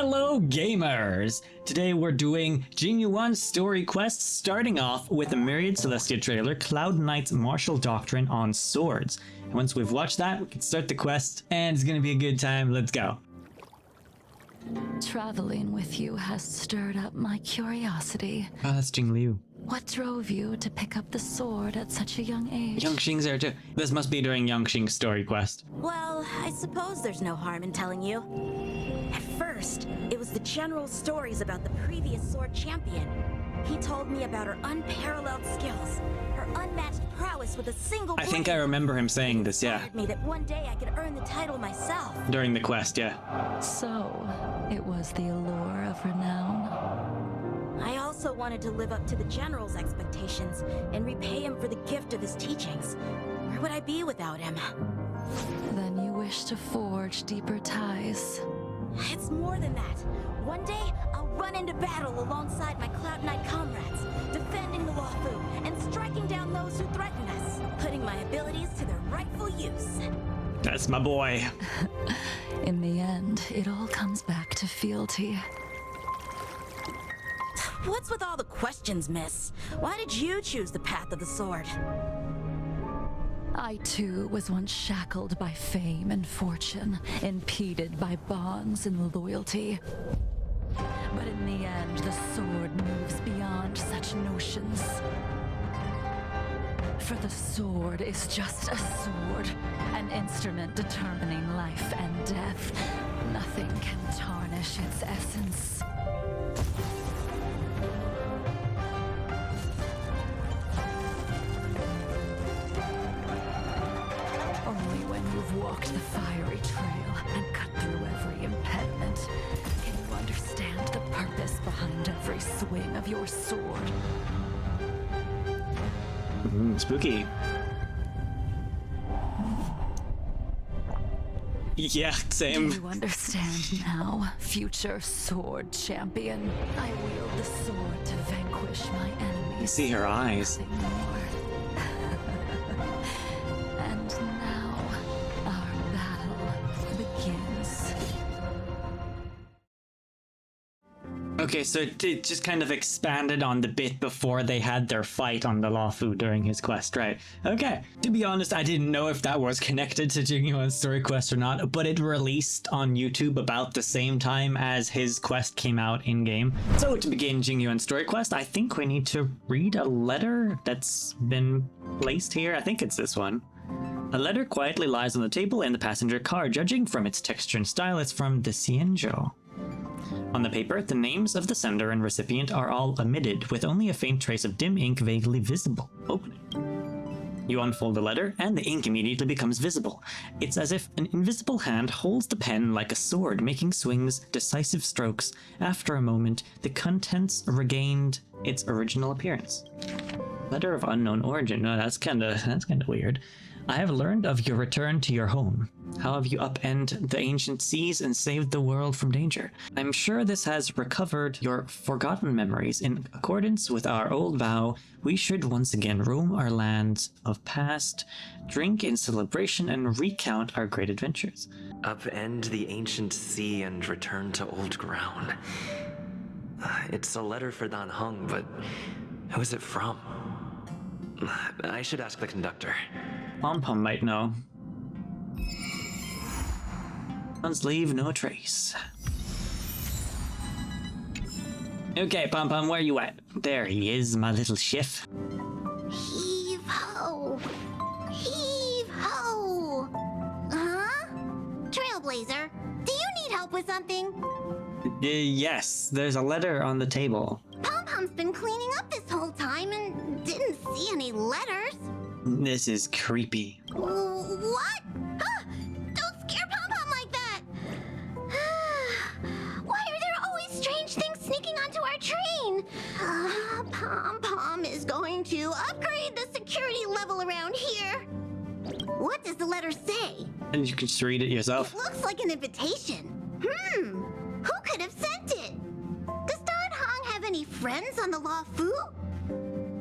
Hello gamers! Today we're doing Jing Yuan's story quest, starting off with a Myriad Celestia trailer, Cloud Knight's martial doctrine on swords. And once we've watched that, we can start the quest, and it's gonna be a good time. Let's go. Traveling with you has stirred up my curiosity. Oh, that's Jingliu. What drove you to pick up the sword at such a young age? Yangxing's there too. This must be during Yangxing's story quest. Well, I suppose there's no harm in telling you. At first, it was the general's stories about the previous sword champion. He told me about her unparalleled skills, her unmatched prowess with a single blade. I think I remember him saying this, yeah. Me that one day I could earn the title myself. During the quest, yeah. So, it was the allure of renown. I also wanted to live up to the general's expectations and repay him for the gift of his teachings. Where would I be without him? Then you wish to forge deeper ties. It's more than that. One day, I'll run into battle alongside my Cloud Knight comrades, defending the Luofu and striking down those who threaten us, putting my abilities to their rightful use. That's my boy. In the end, it all comes back to fealty. What's with all the questions, miss? Why did you choose the path of the sword? I too was once shackled by fame and fortune, impeded by bonds and loyalty. But in the end, the sword moves beyond such notions. For the sword is just a sword, an instrument determining life and death. Nothing can tarnish its essence. Only when you've walked the fiery trail and cut through every impediment can you understand the purpose behind every swing of your sword. Spooky. Yeah, same. Do you understand now, future sword champion? I wield the sword to vanquish my enemies. See her eyes. Nothing more. And now, our battle begins. Okay, so it just kind of expanded on the bit before they had their fight on the Luofu during his quest, right? Okay, to be honest, I didn't know if that was connected to Jing Yuan's story quest or not, but it released on YouTube about the same time as his quest came out in-game. So to begin Jing Yuan's story quest, I think we need to read a letter that's been placed here. I think it's this one. A letter quietly lies on the table in the passenger car. Judging from its texture and style, it's from the Xianzhou. On the paper, the names of the sender and recipient are all omitted, with only a faint trace of dim ink vaguely visible. Opening. You unfold the letter, and the ink immediately becomes visible. It's as if an invisible hand holds the pen like a sword, making swings, decisive strokes. After a moment, the contents regained its original appearance. Letter of unknown origin. No, that's kinda weird. I have learned of your return to your home. How have you upended the ancient seas and saved the world from danger? I'm sure this has recovered your forgotten memories. In accordance with our old vow, we should once again roam our lands of past, drink in celebration, and recount our great adventures. Upend the ancient sea and return to old ground. It's a letter for Dan Heng, but who is it from? I should ask the conductor. Pom-Pom might know. Let's leave no trace. Okay, Pom-Pom, where you at? There he is, my little chef. Heave ho! Heave ho! Huh? Trailblazer, do you need help with something? Yes, there's a letter on the table. Pom-Pom's been cleaning up this whole time and didn't see any letters. This is creepy. What? Ah, don't scare Pom-Pom like that! Why are there always strange things sneaking onto our train? Pom-Pom is going to upgrade the security level around here. What does the letter say? And you can just read it yourself. It looks like an invitation. Who could have sent it? Does Dan Heng have any friends on the Luofu?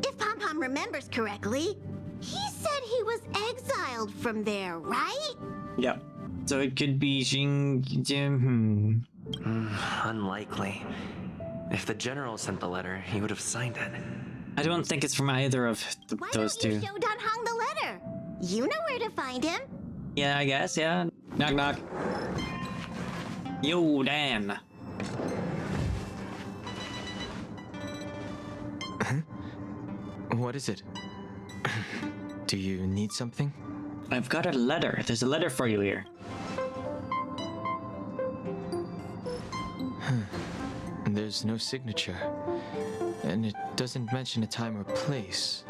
If Pom-Pom remembers correctly, he said he was exiled from there, right? Yep. So it could be Jing... Unlikely. If the general sent the letter, he would have signed it. I don't think it's from either of Why those don't you two. show Dan Heng the letter? You know where to find him. Yeah, I guess, yeah. Knock knock. Yo, Dan. What is it? Do you need something? I've got a letter. There's a letter for you here. There's no signature, and it doesn't mention a time or place.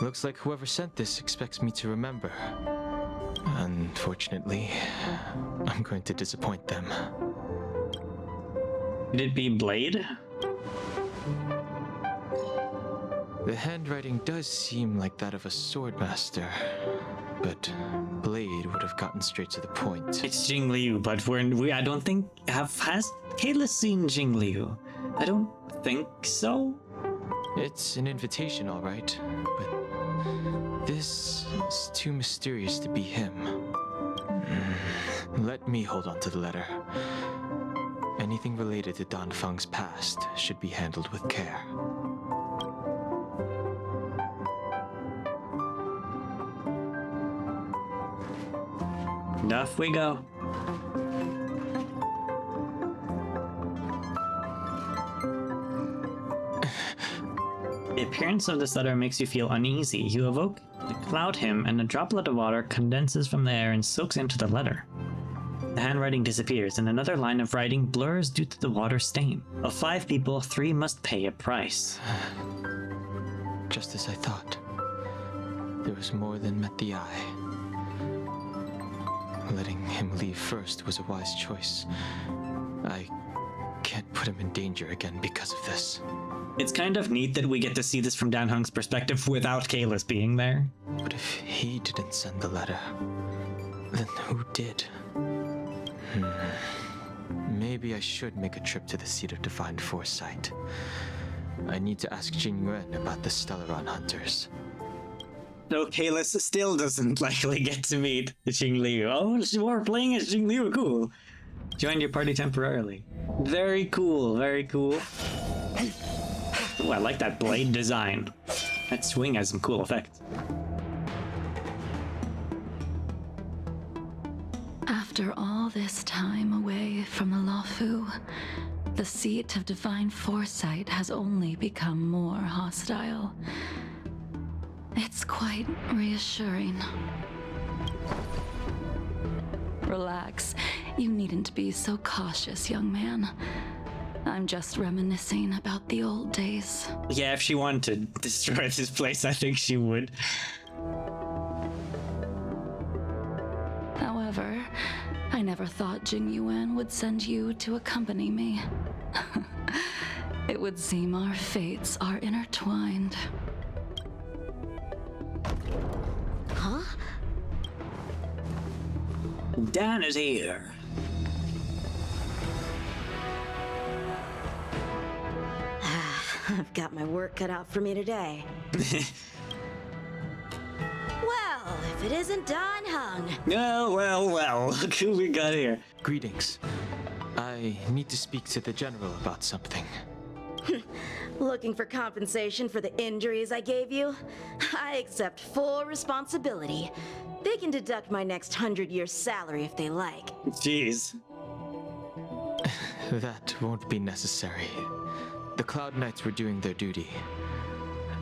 Looks like whoever sent this expects me to remember. Unfortunately, I'm going to disappoint them. Could it be Blade? The handwriting does seem like that of a swordmaster, but Blade would have gotten straight to the point. It's Jingliu, but I don't think has Kayla seen Jingliu? I don't think so. It's an invitation, all right, but this is too mysterious to be him. Let me hold on to the letter. Anything related to Dan Feng's past should be handled with care. And off we go. The appearance of this letter makes you feel uneasy. You evoke the cloud hymn, and a droplet of water condenses from the air and soaks into the letter. The handwriting disappears, and another line of writing blurs due to the water stain. Of 5 people, 3 must pay a price. Just as I thought. There was more than met the eye. Letting him leave first was a wise choice. I can't put him in danger again because of this. It's kind of neat that we get to see this from Dan Heng's perspective without Kalis being there. But if he didn't send the letter, then who did? Maybe I should make a trip to the seat of divine foresight. I need to ask Jing Yuan about the Stellaron hunters. So Kalis still doesn't likely get to meet Jingliu. Oh, we're playing as Jingliu, cool. Joined your party temporarily. Very cool, very cool. Ooh, I like that blade design. That swing has some cool effects. After all this time away from the Luofu, the seat of divine foresight has only become more hostile. It's quite reassuring. Relax. You needn't be so cautious, young man. I'm just reminiscing about the old days. Yeah, if she wanted to destroy this place, I think she would. However, I never thought Jing Yuan would send you to accompany me. It would seem our fates are intertwined. Huh? Dan is here. I've got my work cut out for me today. Well, if it isn't Dan Heng. Well, look who we got here. Greetings. I need to speak to the general about something. Looking for compensation for the injuries I gave you? I accept full responsibility. They can deduct my next 100 years' salary if they like. Jeez. That won't be necessary. The Cloud Knights were doing their duty.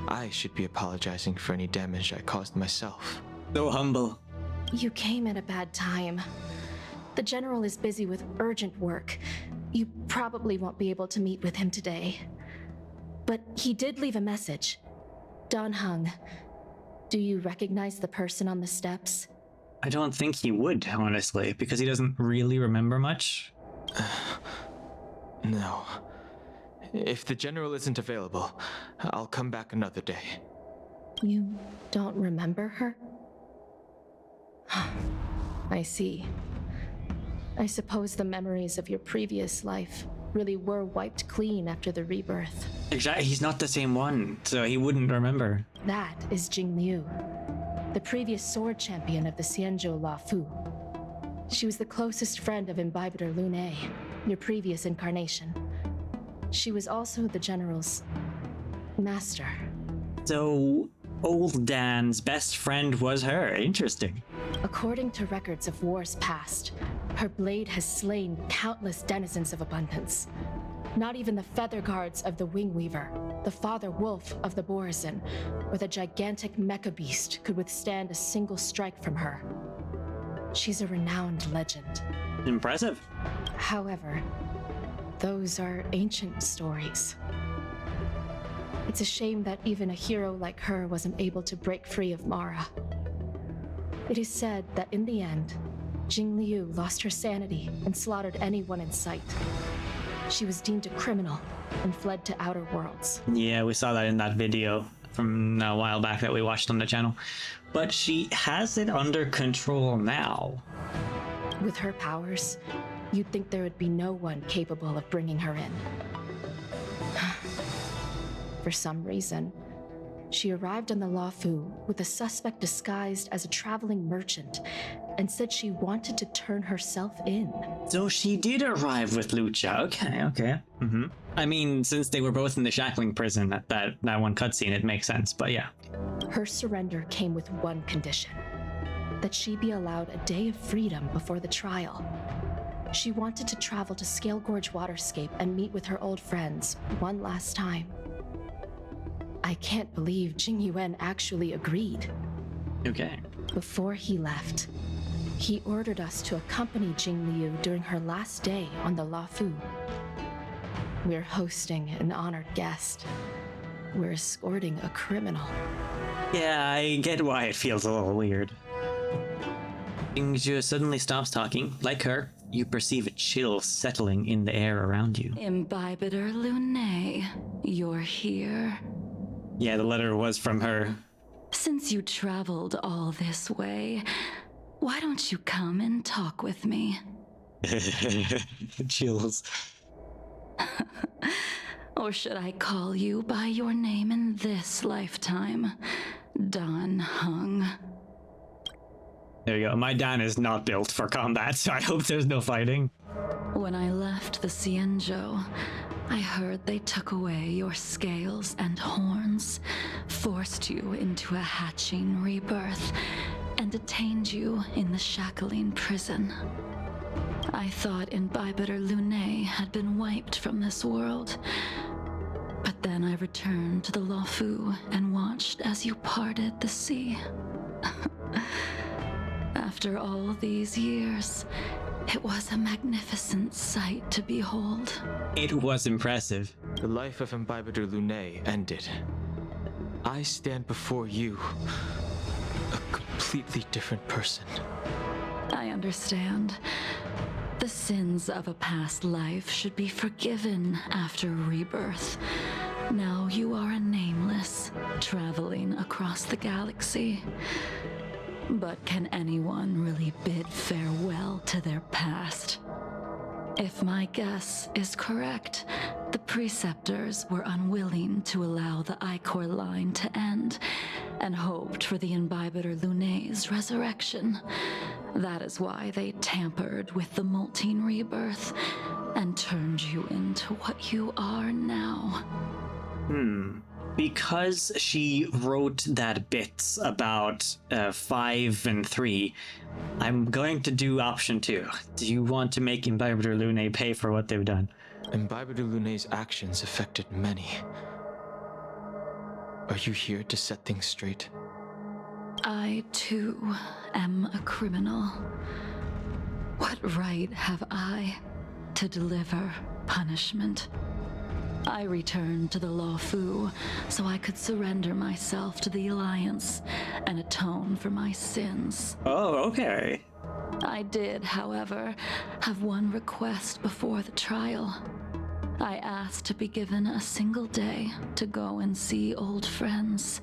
I should be apologizing for any damage I caused myself. So humble. You came at a bad time. The General is busy with urgent work. You probably won't be able to meet with him today. But he did leave a message. Dan Heng, do you recognize the person on the steps? I don't think he would, honestly, because he doesn't really remember much. No. If the General isn't available, I'll come back another day. You don't remember her? I see. I suppose the memories of your previous life really were wiped clean after the rebirth. Exactly, he's not the same one, so he wouldn't remember. That is Jingliu, the previous sword champion of the Xianzhou Luofu. She was the closest friend of Imbibitor Lune, your previous incarnation. She was also the General's master. So, old Dan's best friend was her. Interesting. According to records of wars past, her blade has slain countless denizens of abundance. Not even the feather guards of the Wingweaver, the father wolf of the Borazin, or the gigantic mecha beast could withstand a single strike from her. She's a renowned legend. Impressive. However, those are ancient stories. It's a shame that even a hero like her wasn't able to break free of Mara. It is said that in the end, Jingliu lost her sanity and slaughtered anyone in sight. She was deemed a criminal and fled to outer worlds. Yeah, we saw that in that video from a while back that we watched on the channel. But she has it under control now. With her powers, you'd think there would be no one capable of bringing her in. For some reason, she arrived on the Luofu with a suspect disguised as a traveling merchant and said she wanted to turn herself in. So she did arrive with Loucha. Okay. I mean, since they were both in the shackling prison at that one cutscene, it makes sense, but yeah. Her surrender came with one condition: that she be allowed a day of freedom before the trial. She wanted to travel to Scalegorge Waterscape and meet with her old friends one last time. I can't believe Jing Yuan actually agreed. Okay. Before he left, he ordered us to accompany Jingliu during her last day on the Luofu. We're hosting an honored guest. We're escorting a criminal. Yeah, I get why it feels a little weird. Jingliu suddenly stops talking. Like her, you perceive a chill settling in the air around you. Imbibitor Lune, you're here. Yeah, the letter was from her. Since you traveled all this way, why don't you come and talk with me? Chills. Or should I call you by your name in this lifetime? Dan Heng. There you go. My Dan is not built for combat, so I hope there's no fighting. When I left the Xianzhou, I heard they took away your scales and horns, forced you into a hatching rebirth, and detained you in the shackling prison. I thought Imbibitor Lune had been wiped from this world, but then I returned to the Luofu and watched as you parted the sea. After all these years, it was a magnificent sight to behold. It was impressive. The life of Imbibitor Lune ended. I stand before you, a completely different person. I understand. The sins of a past life should be forgiven after rebirth. Now you are a nameless, traveling across the galaxy. But can anyone really bid farewell to their past? If my guess is correct, the preceptors were unwilling to allow the Ichor line to end and hoped for the Imbibitor Lune's resurrection. That is why they tampered with the molting rebirth and turned you into what you are now. Because she wrote that bit about 5 and 3, I'm going to do option 2. Do you want to make Imbibitor Lune pay for what they've done? Imbibitor Lune's actions affected many. Are you here to set things straight? I, too, am a criminal. What right have I to deliver punishment? I returned to the Luofu so I could surrender myself to the Alliance and atone for my sins. Oh, okay. I did, however, have one request before the trial. I asked to be given a single day to go and see old friends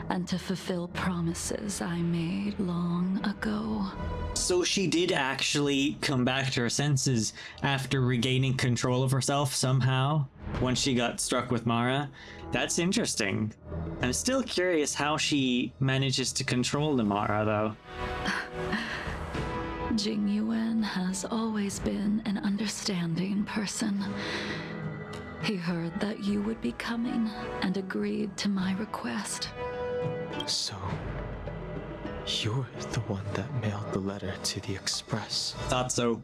and to fulfill promises I made long ago. So she did actually come back to her senses after regaining control of herself somehow once she got struck with Mara. That's interesting. I'm still curious how she manages to control the Mara, though. Jing Yuan has always been an understanding person. He heard that you would be coming and agreed to my request. So, you're the one that mailed the letter to the Express. Thought so.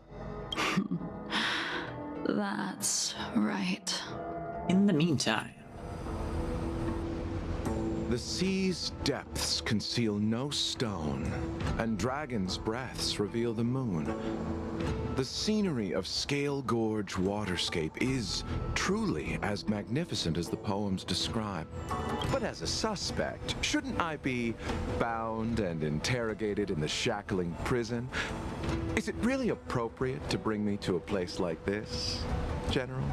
That's right. In the meantime, The sea's depths conceal no stone, and dragons' breaths reveal the moon. The scenery of Scalegorge Waterscape is truly as magnificent as the poems describe. But as a suspect, shouldn't I be bound and interrogated in the shackling prison? Is it really appropriate to bring me to a place like this, General?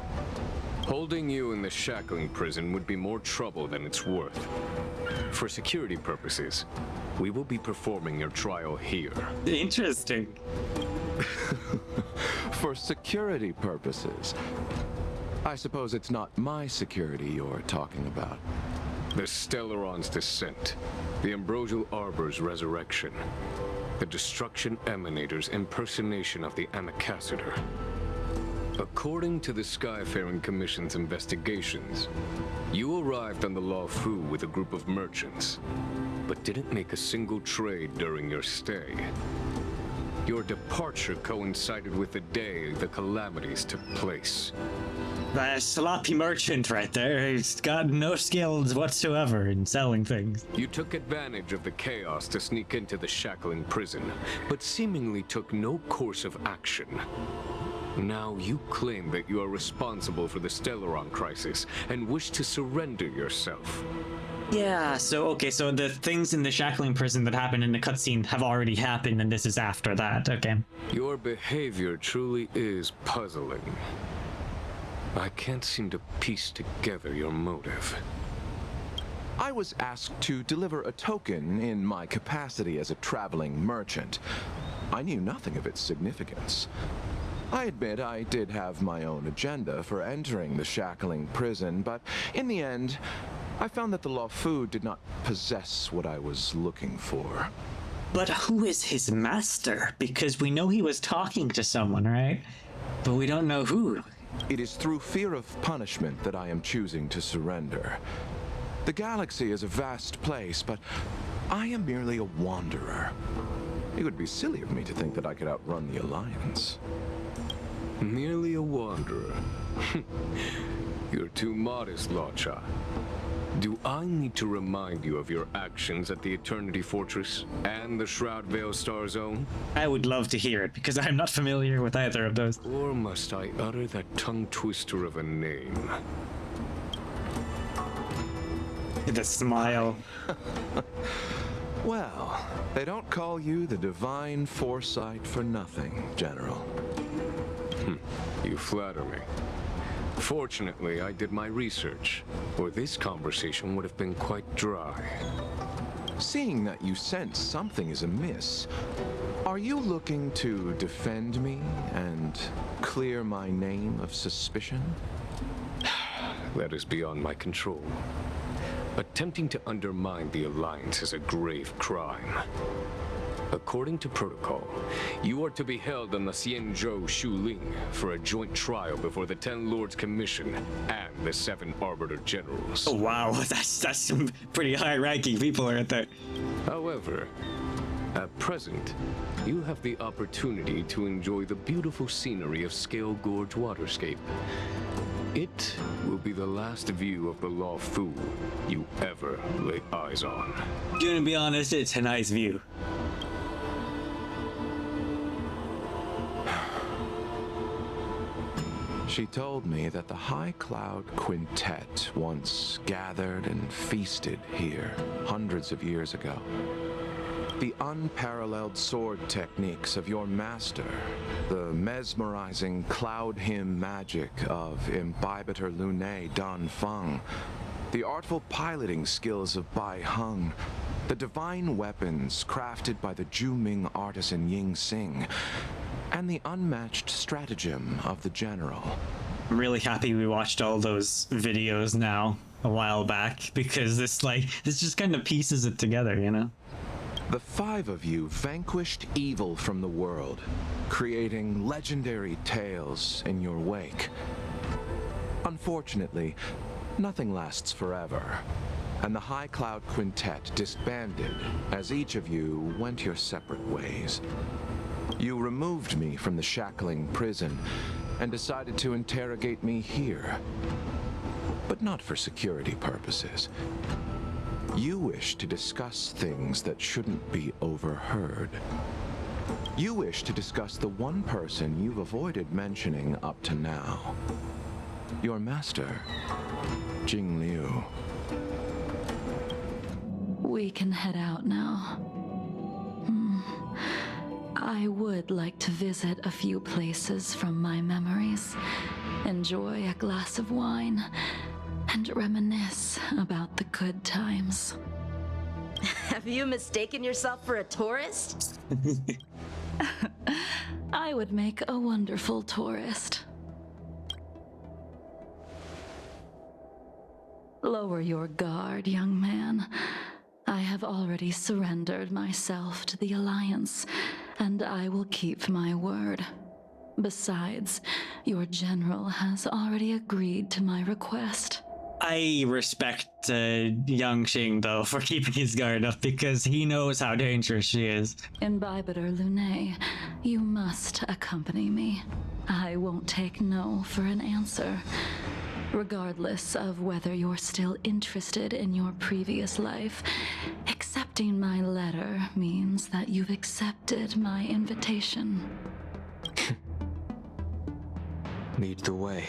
Holding you in the shackling prison would be more trouble than it's worth. For security purposes, we will be performing your trial here. interesting. For security purposes. I suppose it's not my security you're talking about. The Stellaron's descent, the Ambrosial Arbor's resurrection, the Destruction Emanator's impersonation of the Amicassator. According to the Skyfaring Commission's investigations, you arrived on the Luofu with a group of merchants, but didn't make a single trade during your stay. Your departure coincided with the day the calamities took place. That sloppy merchant right there. He's got no skills whatsoever in selling things. You took advantage of the chaos to sneak into the shackling prison, but seemingly took no course of action. Now you claim that you are responsible for the Stellaron crisis and wish to surrender yourself. Yeah, so the things in the shackling prison that happened in the cutscene have already happened, and this is after that, okay. Your behavior truly is puzzling. I can't seem to piece together your motive. I was asked to deliver a token in my capacity as a traveling merchant. I knew nothing of its significance. I admit I did have my own agenda for entering the shackling prison, but in the end, I found that the Luofu did not possess what I was looking for. But who is his master? Because we know he was talking to someone, right? But we don't know who. It is through fear of punishment that I am choosing to surrender. The galaxy is a vast place, but I am merely a wanderer. It would be silly of me to think that I could outrun the Alliance. Merely a wanderer. You're too modest, Loucha. Do I need to remind you of your actions at the Eternity Fortress and the Shroud Veil Star Zone? I would love to hear it, because I'm not familiar with either of those. Or must I utter that tongue twister of a name? The smile. Well, they don't call you the Divine Foresight for nothing, General. You flatter me. Fortunately, I did my research, or this conversation would have been quite dry. Seeing that you sense something is amiss, are you looking to defend me and clear my name of suspicion? That is beyond my control. Attempting to undermine the Alliance is a grave crime. According to protocol, you are to be held on the Xianzhou Luofu for a joint trial before the 10 Lords Commission and the 7 Arbiter Generals. Oh wow, that's some pretty high-ranking people right there. However, at present, you have the opportunity to enjoy the beautiful scenery of Scalegorge Waterscape. It will be the last view of the Luofu you ever lay eyes on. Gonna be honest, it's a nice view. She told me that the High-Cloud Quintet once gathered and feasted here hundreds of years ago. The unparalleled sword techniques of your master, the mesmerizing cloud hymn magic of Imbibitor Lunae Dan Heng, the artful piloting skills of Bai Heng, the divine weapons crafted by the Juming artisan Ying Xing, and the unmatched stratagem of the general. I'm really happy we watched all those videos now a while back, because this just kind of pieces it together, you know? The 5 of you vanquished evil from the world, creating legendary tales in your wake. Unfortunately, nothing lasts forever, and the High-Cloud Quintet disbanded as each of you went your separate ways. You removed me from the shackling prison and decided to interrogate me here. But not for security purposes. You wish to discuss things that shouldn't be overheard. You wish to discuss the one person you've avoided mentioning up to now. Your master, Jingliu. We can head out now. I would like to visit a few places from my memories, enjoy a glass of wine, and reminisce about the good times. Have you mistaken yourself for a tourist? I would make a wonderful tourist. Lower your guard, young man. I have already surrendered myself to the Alliance, and I will keep my word. Besides, your general has already agreed to my request. I respect young Xing, though, for keeping his guard up, because he knows how dangerous she is. Imbibitor Luné, you must accompany me. I won't take no for an answer. Regardless of whether you're still interested in your previous life, accepting my letter means that you've accepted my invitation. Lead the way.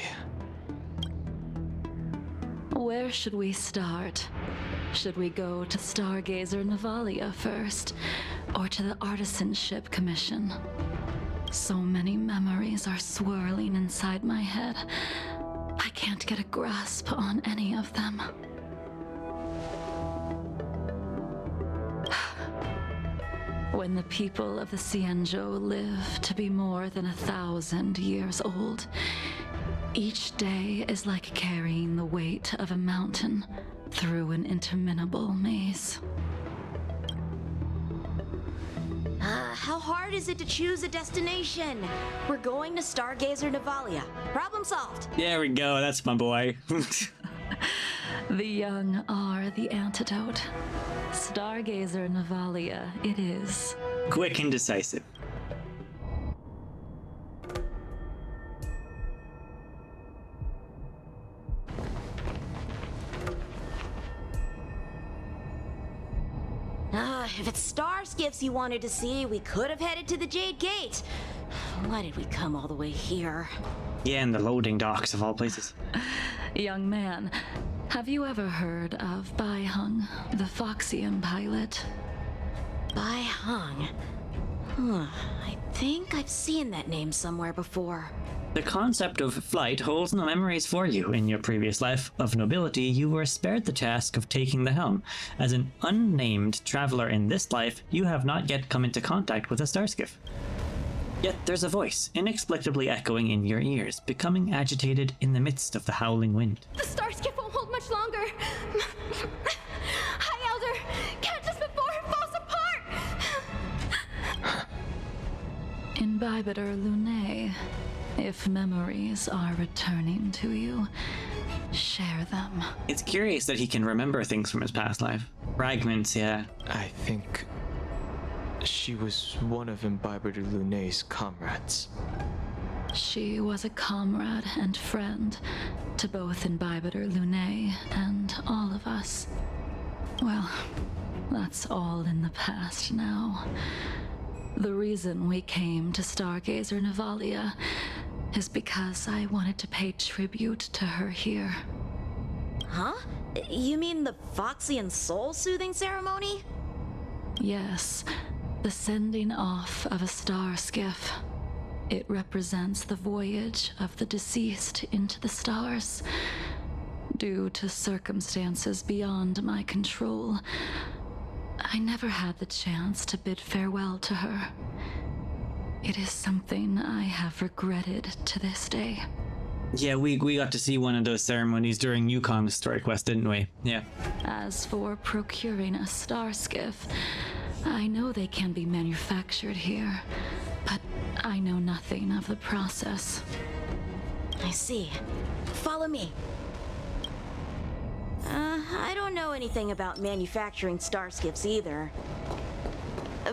Where should we start? Should we go to Stargazer Navalia first, or to the Artisanship Commission? So many memories are swirling inside my head. I can't get a grasp on any of them. When the people of the Xianzhou live to be more than 1,000 years old, each day is like carrying the weight of a mountain through an interminable maze. How hard is it to choose a destination? We're going to Stargazer Navalia. Problem solved. There we go, that's my boy. The young are the antidote. Stargazer Navalia it is. Quick and decisive. If it's star skiffs you wanted to see, we could have headed to the Jade Gate. Why did we come all the way here? Yeah, in the loading docks of all places. Young man, have you ever heard of Bai Heng, the Foxian pilot? Bai Heng. I think I've seen that name somewhere before. The concept of flight holds no memories for you. In your previous life of nobility, you were spared the task of taking the helm. As an unnamed traveler in this life, you have not yet come into contact with a starskiff. Yet there's a voice, inexplicably echoing in your ears, becoming agitated in the midst of the howling wind. The starskiff won't hold much longer. High Elder, catch us before it falls apart. Imbibitor Luné, if memories are returning to you, share them. It's curious that he can remember things from his past life. Fragments, yeah. I think she was one of Imbibitor Luné's comrades. She was a comrade and friend to both Imbibitor Luné and all of us. Well, that's all in the past now. The reason we came to Stargazer Navalia is because I wanted to pay tribute to her here. Huh? You mean the Foxian soul-soothing ceremony? Yes, the sending off of a star skiff. It represents the voyage of the deceased into the stars. Due to circumstances beyond my control, I never had the chance to bid farewell to her. It is something I have regretted to this day. Yeah, we got to see one of those ceremonies during Yukong's story quest, didn't we? Yeah. As for procuring a star skiff, I know they can be manufactured here, but I know nothing of the process. I see. Follow me. I don't know anything about manufacturing star skiffs either.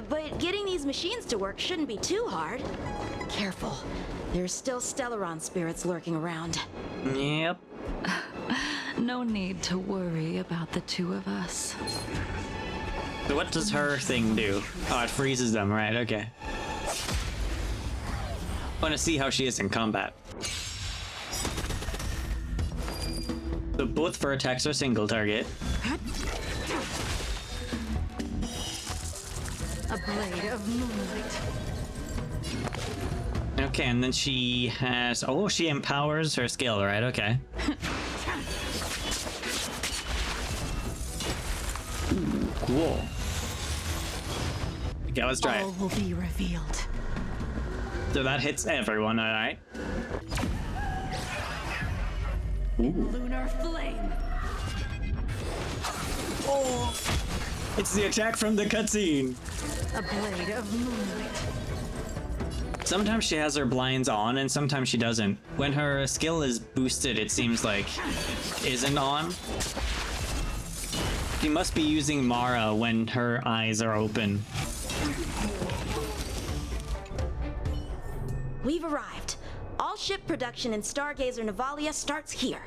But getting these machines to work shouldn't be too hard. Careful. There's still Stellaron spirits lurking around. Yep. No need to worry about the two of us. So what does her thing do? Oh, it freezes them, right? Okay. Want to see how she is in combat. So both for attacks are single target. A blade of moonlight. Okay, and then she has... Oh, she empowers her skill, right? Okay. Cool. Okay, let's try it. All will be revealed. So that hits everyone, alright? Lunar flame. Oh! It's the attack from the cutscene! A blade of moonlight. Sometimes she has her blinds on and sometimes she doesn't. When her skill is boosted, it seems like isn't on. She must be using Mara when her eyes are open. We've arrived. All ship production in Stargazer Navalia starts here.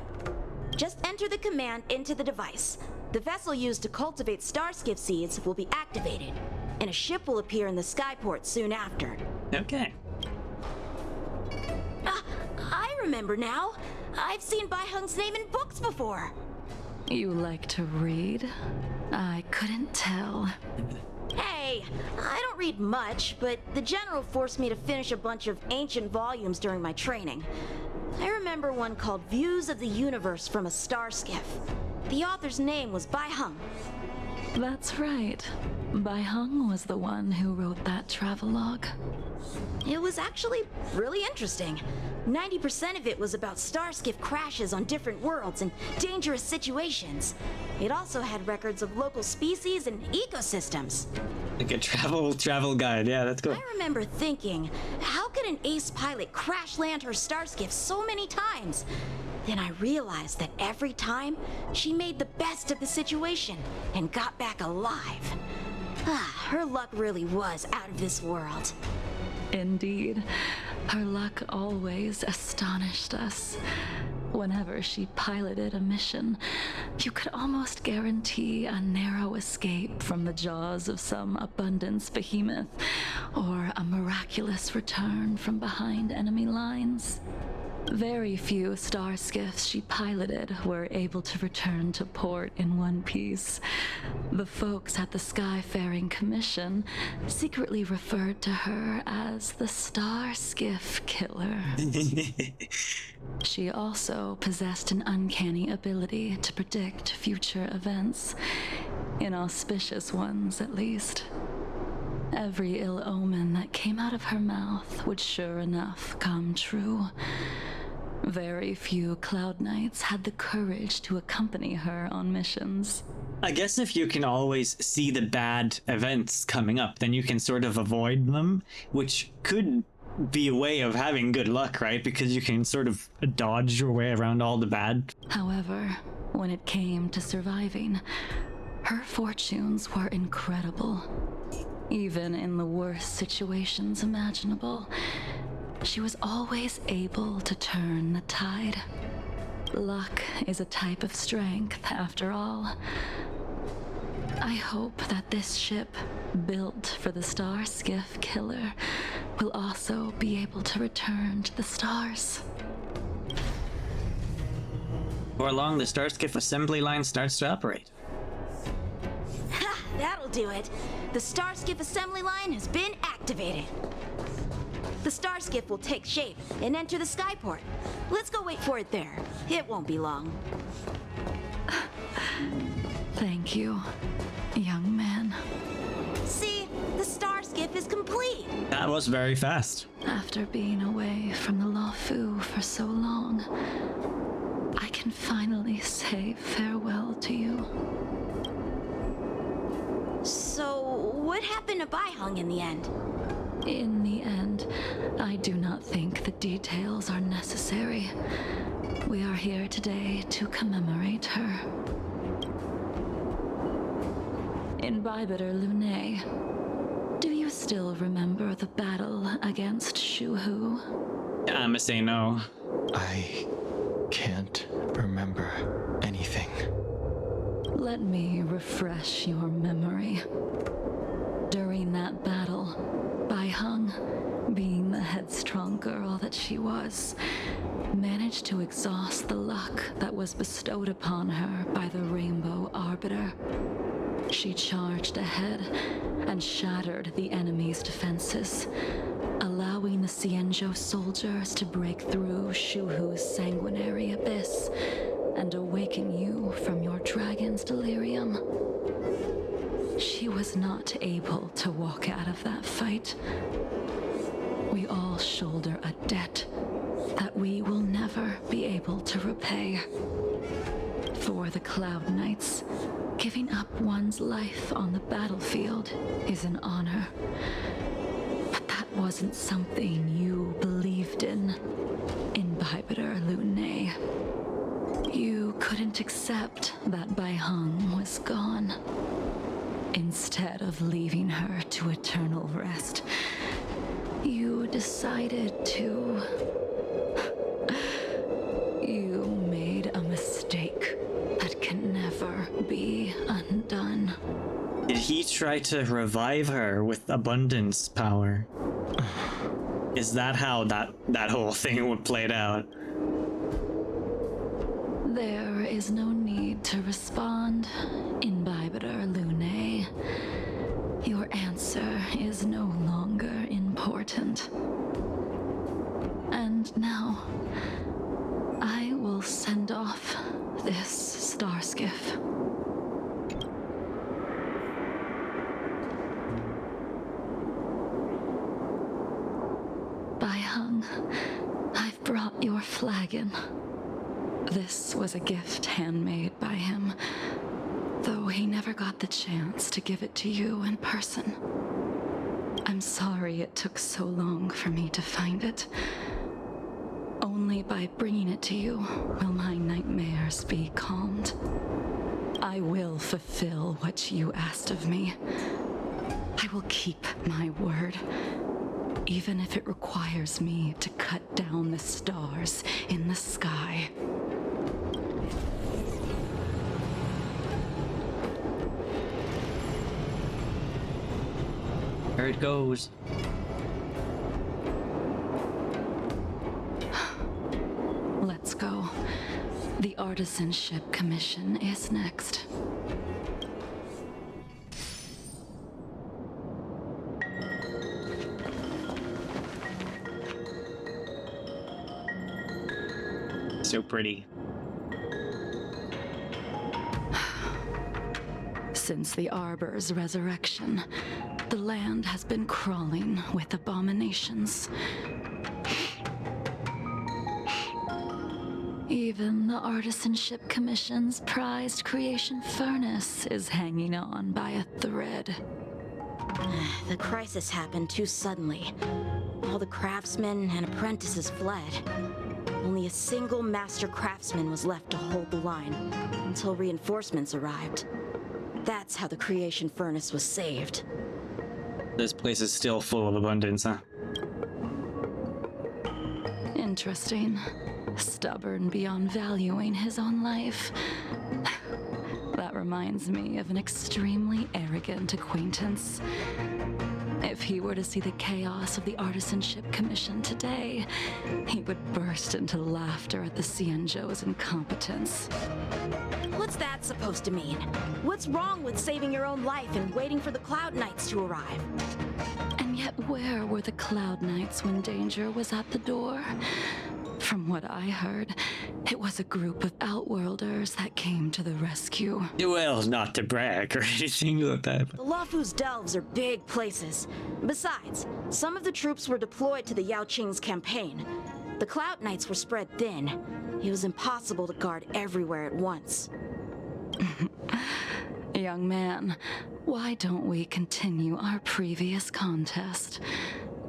Just enter the command into the device. The vessel used to cultivate starskiff seeds will be activated, and a ship will appear in the skyport soon after. Okay. I remember now. I've seen Bai Heng's name in books before. You like to read? I couldn't tell. Hey, I don't read much, but the General forced me to finish a bunch of ancient volumes during my training. I remember one called Views of the Universe from a Star Skiff. The author's name was Bai Heng. That's right. Bai Heng was the one who wrote that travelogue. It was actually really interesting. 90% of it was about starskiff crashes on different worlds and dangerous situations. It also had records of local species and ecosystems. Like a travel guide. Yeah, that's cool. I remember thinking, how could an ace pilot crash land her starskiff so many times? Then I realized that every time, she made the best of the situation and got back alive. Her luck really was out of this world. Indeed. Her luck always astonished us. Whenever she piloted a mission, you could almost guarantee a narrow escape from the jaws of some abundance behemoth, or a miraculous return from behind enemy lines. Very few star skiffs she piloted were able to return to port in one piece. The folks at the Skyfaring Commission secretly referred to her as the Star Skiff Killer. She also possessed an uncanny ability to predict future events, inauspicious ones at least. Every ill omen that came out of her mouth would sure enough come true. Very few Cloud Knights had the courage to accompany her on missions. I guess if you can always see the bad events coming up, then you can sort of avoid them, which could be a way of having good luck, right? Because you can sort of dodge your way around all the bad. However, when it came to surviving, her fortunes were incredible. Even in the worst situations imaginable, she was always able to turn the tide. Luck is a type of strength, after all. I hope that this ship, built for the Star Skiff Killer, will also be able to return to the stars. Before long, the Starskiff assembly line starts to operate. Ha! That'll do it. The Starskiff assembly line has been activated. The Starskiff will take shape and enter the skyport. Let's go wait for it there. It won't be long. Thank you, young man. See? The Starskiff is complete. That was very fast. After being away from the Luofu for so long, I can finally say farewell to you. So, what happened to Bai Heng in the end? In the end, I do not think the details are necessary. We are here today to commemorate her. Imbibitor Lune, do you still remember the battle against Shuhu? I'ma say no. I can't remember anything. Let me refresh your memory. During that battle, Bai Heng, being the headstrong girl that she was, managed to exhaust the luck that was bestowed upon her by the Rainbow Arbiter. She charged ahead and shattered the enemy's defenses, allowing the Xianzhou soldiers to break through Shuhu's sanguinary abyss and awaken you from your dragon's delirium. She was not able to walk out of that fight. We all shoulder a debt that we will never be able to repay. For the Cloud Knights, giving up one's life on the battlefield is an honor. But that wasn't something you believed in, Imbibitor Lune. You couldn't accept that Bai Heng was gone. Instead of leaving her to eternal rest, you decided to... You made a mistake that can never be undone. Did he try to revive her with abundance power? Is that how that whole thing would played out? There is no need to respond, Imbibitor Lune. Your answer is no longer important. And now, I will send off this star skiff. Bai Heng, I've brought your flagon. This was a gift handmade by him, though he never got the chance to give it to you in person. I'm sorry it took so long for me to find it. Only by bringing it to you will my nightmares be calmed. I will fulfill what you asked of me. I will keep my word, even if it requires me to cut down the stars in the sky. There it goes. Let's go. The Artisanship Commission is next. So pretty. Since the Arbor's resurrection, the land has been crawling with abominations. Even the Artisanship Commission's prized creation furnace is hanging on by a thread. The crisis happened too suddenly. All the craftsmen and apprentices fled. Only a single master craftsman was left to hold the line until reinforcements arrived. That's how the creation furnace was saved. This place is still full of abundance, huh? Interesting. Stubborn beyond valuing his own life. That reminds me of an extremely arrogant acquaintance. If he were to see the chaos of the Artisanship Commission today, he would burst into laughter at the Xianzhou's incompetence. What's that supposed to mean? What's wrong with saving your own life and waiting for the Cloud Knights to arrive? And yet where were the Cloud Knights when danger was at the door? From what I heard, it was a group of Outworlders that came to the rescue. Well, not to brag or anything like that. The Luofu's delves are big places. Besides, some of the troops were deployed to the Yao Qing's campaign. The Cloud Knights were spread thin. It was impossible to guard everywhere at once. Young man, Why don't we continue our previous contest?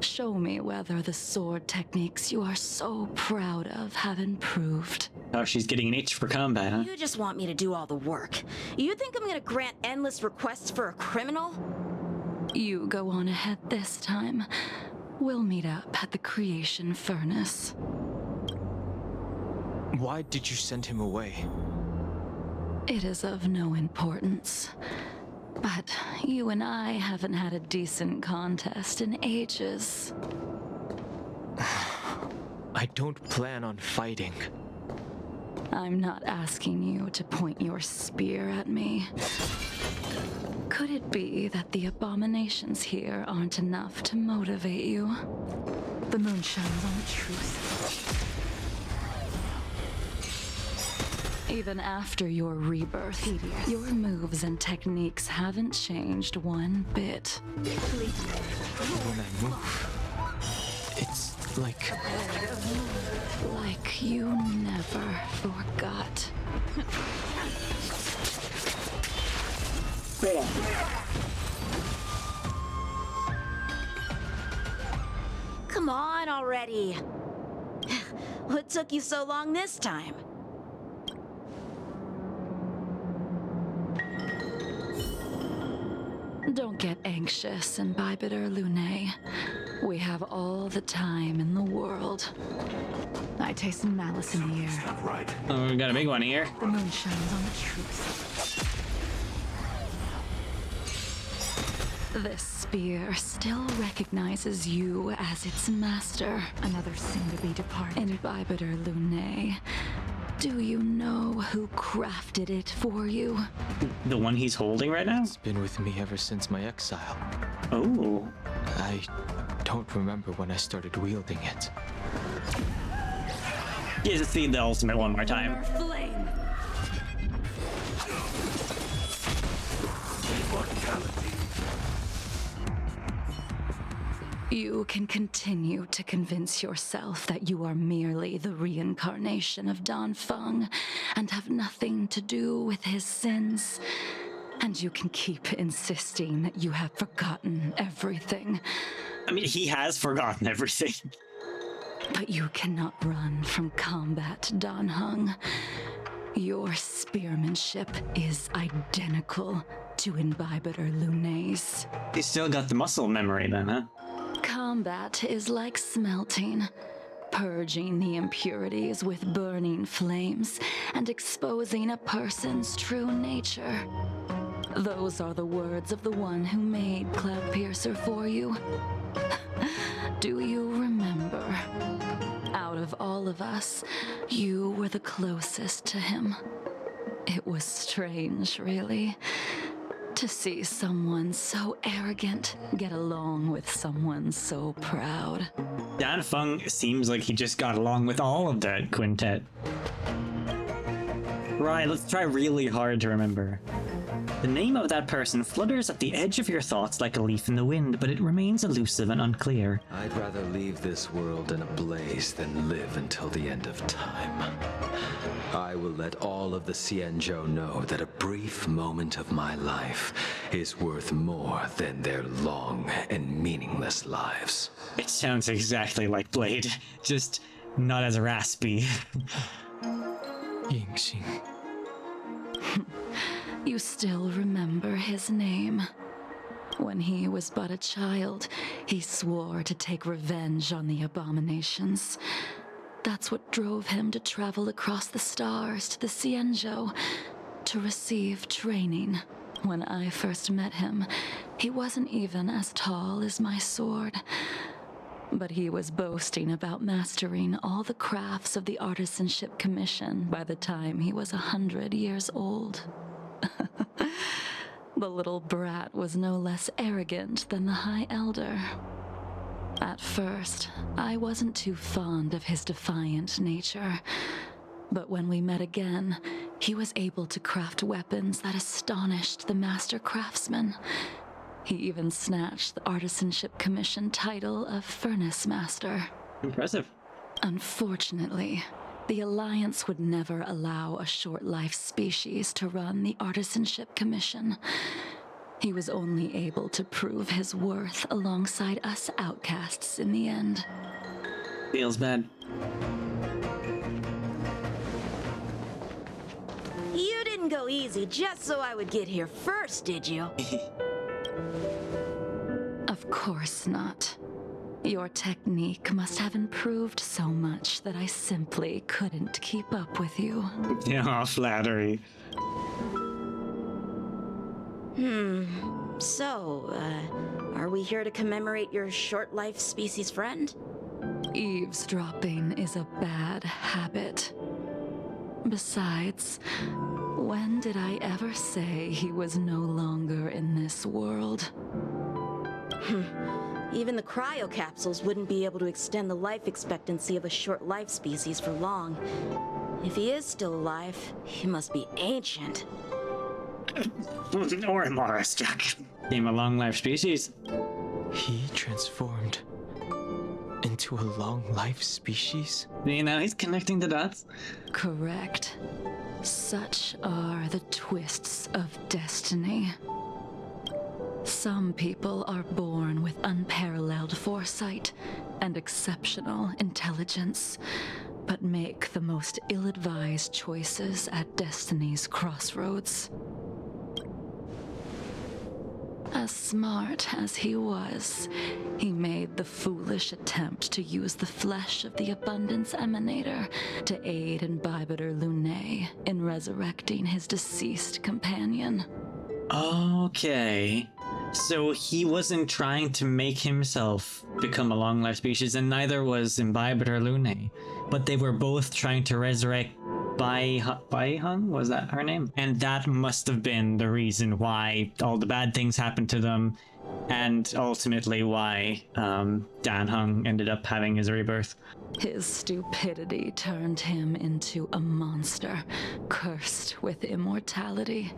Show me whether the sword techniques you are so proud of have improved. Oh, she's getting an itch for combat, huh? You just want me to do all the work. You think I'm gonna grant endless requests for a criminal? You go on ahead this time. We'll meet up at the creation furnace. Why did you send him away? It is of no importance. But you and I haven't had a decent contest in ages. I don't plan on fighting. I'm not asking you to point your spear at me. Could it be that the abominations here aren't enough to motivate you? The moon shines on the truth. Even after your rebirth, your moves and techniques haven't changed one bit. When I move, it's like... Like you never forgot. Come on already. What took you so long this time? Don't get anxious, Imbibitor Lunae. We have all the time in the world. I taste malice in the air. Right. Oh, we got a big one here. The moon shines on the truth. This spear still recognizes you as its master. Another soon-to-be departed. Imbibitor Lunae. Do you know who crafted it for you? The one he's holding right now? It's been with me ever since my exile. Oh. I don't remember when I started wielding it. Yeah, just see the ultimate one more time. Flame. You can continue to convince yourself that you are merely the reincarnation of Dan Feng and have nothing to do with his sins. And you can keep insisting that you have forgotten everything. I mean, he has forgotten everything. But you cannot run from combat, Dan Heng. Your spearmanship is identical to Imbibitor Lunae's. He's still got the muscle memory then, huh? Combat is like smelting, purging the impurities with burning flames and exposing a person's true nature. Those are the words of the one who made Cloudpiercer for you. Do you remember? Out of all of us, you were the closest to him. It was strange, really, to see someone so arrogant get along with someone so proud. Dan Feng seems like he just got along with all of that quintet. Right, let's try really hard to remember. The name of that person flutters at the edge of your thoughts like a leaf in the wind, but it remains elusive and unclear. I'd rather leave this world in a blaze than live until the end of time. I will let all of the Xianzhou know that a brief moment of my life is worth more than their long and meaningless lives. It sounds exactly like Blade, just not as raspy. Yingxing. You still remember his name. When he was but a child, he swore to take revenge on the abominations. That's what drove him to travel across the stars to the Xianzhou to receive training. When I first met him, he wasn't even as tall as my sword. But he was boasting about mastering all the crafts of the Artisanship Commission by the time he was 100 years old. The little brat was no less arrogant than the High Elder. At first, I wasn't too fond of his defiant nature, but when we met again, he was able to craft weapons that astonished the Master Craftsman. He even snatched the Artisanship Commission title of Furnace Master. Impressive. Unfortunately, the Alliance would never allow a short-life species to run the Artisanship Commission. He was only able to prove his worth alongside us outcasts in the end. Feels bad. You didn't go easy just so I would get here first, did you? Of course not. Your technique must have improved so much that I simply couldn't keep up with you. Yeah, flattery. So, are we here to commemorate your short-life species friend? Eavesdropping is a bad habit. Besides, when did I ever say he was no longer in this world? Even the cryocapsules wouldn't be able to extend the life expectancy of a short-life species for long. If he is still alive, he must be ancient. Or Morris Jack. Became a long-life species. He transformed into a long-life species? You know, he's connecting the dots. Correct. Such are the twists of destiny. Some people are born with unparalleled foresight and exceptional intelligence, but make the most ill-advised choices at destiny's crossroads. As smart as he was, he made the foolish attempt to use the flesh of the Abundance Emanator to aid Imbibiter Lunae in resurrecting his deceased companion. Okay. So he wasn't trying to make himself become a long-life species, and neither was Imbibiter Lunae. But they were both trying to resurrect Bai Hung? Was that her name? And that must have been the reason why all the bad things happened to them, and ultimately why Dan Heng ended up having his rebirth. His stupidity turned him into a monster, cursed with immortality.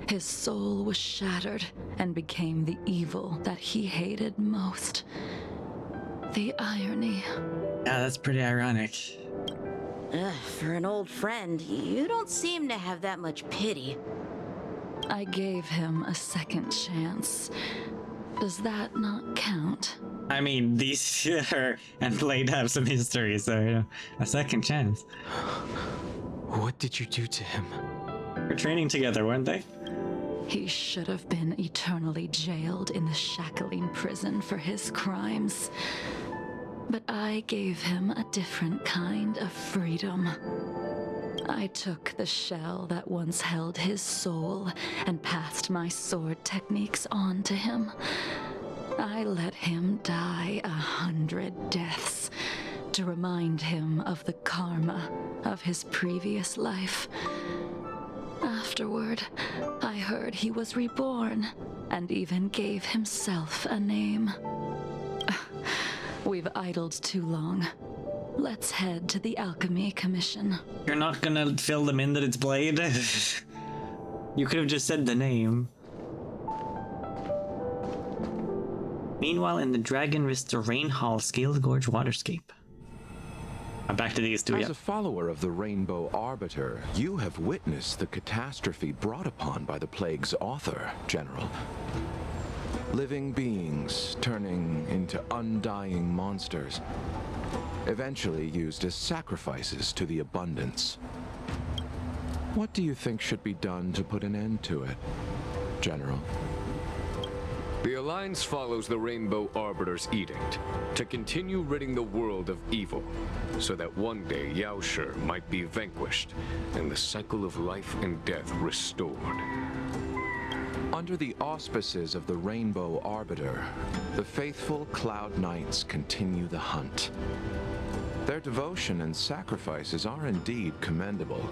His soul was shattered and became the evil that he hated most. The irony. Yeah, that's pretty ironic. For an old friend, you don't seem to have that much pity. I gave him a second chance. Does that not count? I mean, these her and Blade have some history, so you know, a second chance. What did you do to him? We're training together, weren't they? He should have been eternally jailed in the shackling prison for his crimes. But I gave him a different kind of freedom. I took the shell that once held his soul and passed my sword techniques on to him. I let him die 100 deaths to remind him of the karma of his previous life. Afterward, I heard he was reborn and even gave himself a name. We've idled too long. Let's head to the Alchemy Commission. You're not gonna fill them in that it's Blade? You could have just said the name. Meanwhile, in the Dragon Vista Rain Hall, Scalegorge Waterscape. Back to these two, As a follower of the Rainbow Arbiter, you have witnessed the catastrophe brought upon by the plague's author, General. Living beings turning into undying monsters, eventually used as sacrifices to the Abundance. What do you think should be done to put an end to it, General? The Alliance follows the Rainbow Arbiter's edict to continue ridding the world of evil, so that one day Yaoshi might be vanquished and the cycle of life and death restored. Under the auspices of the Rainbow Arbiter, the faithful Cloud Knights continue the hunt. Their devotion and sacrifices are indeed commendable,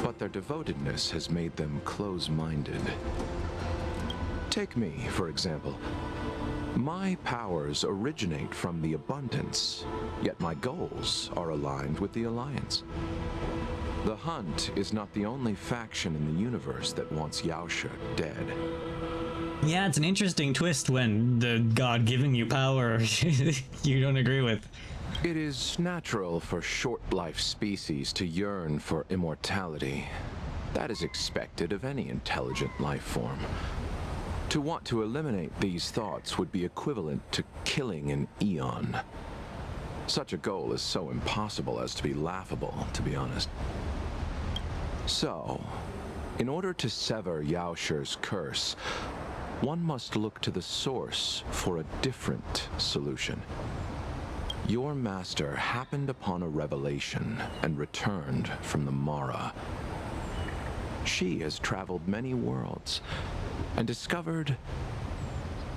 but their devotedness has made them close-minded. Take me, for example. My powers originate from the Abundance, yet my goals are aligned with the Alliance. The Hunt is not the only faction in the universe that wants Yaoshi dead. Yeah, it's an interesting twist when the god giving you power you don't agree with. It is natural for short-life species to yearn for immortality. That is expected of any intelligent life form. To want to eliminate these thoughts would be equivalent to killing an eon. Such a goal is so impossible as to be laughable, to be honest. So, in order to sever Yaoshi's curse, one must look to the source for a different solution. Your master happened upon a revelation and returned from the Mara. She has traveled many worlds and discovered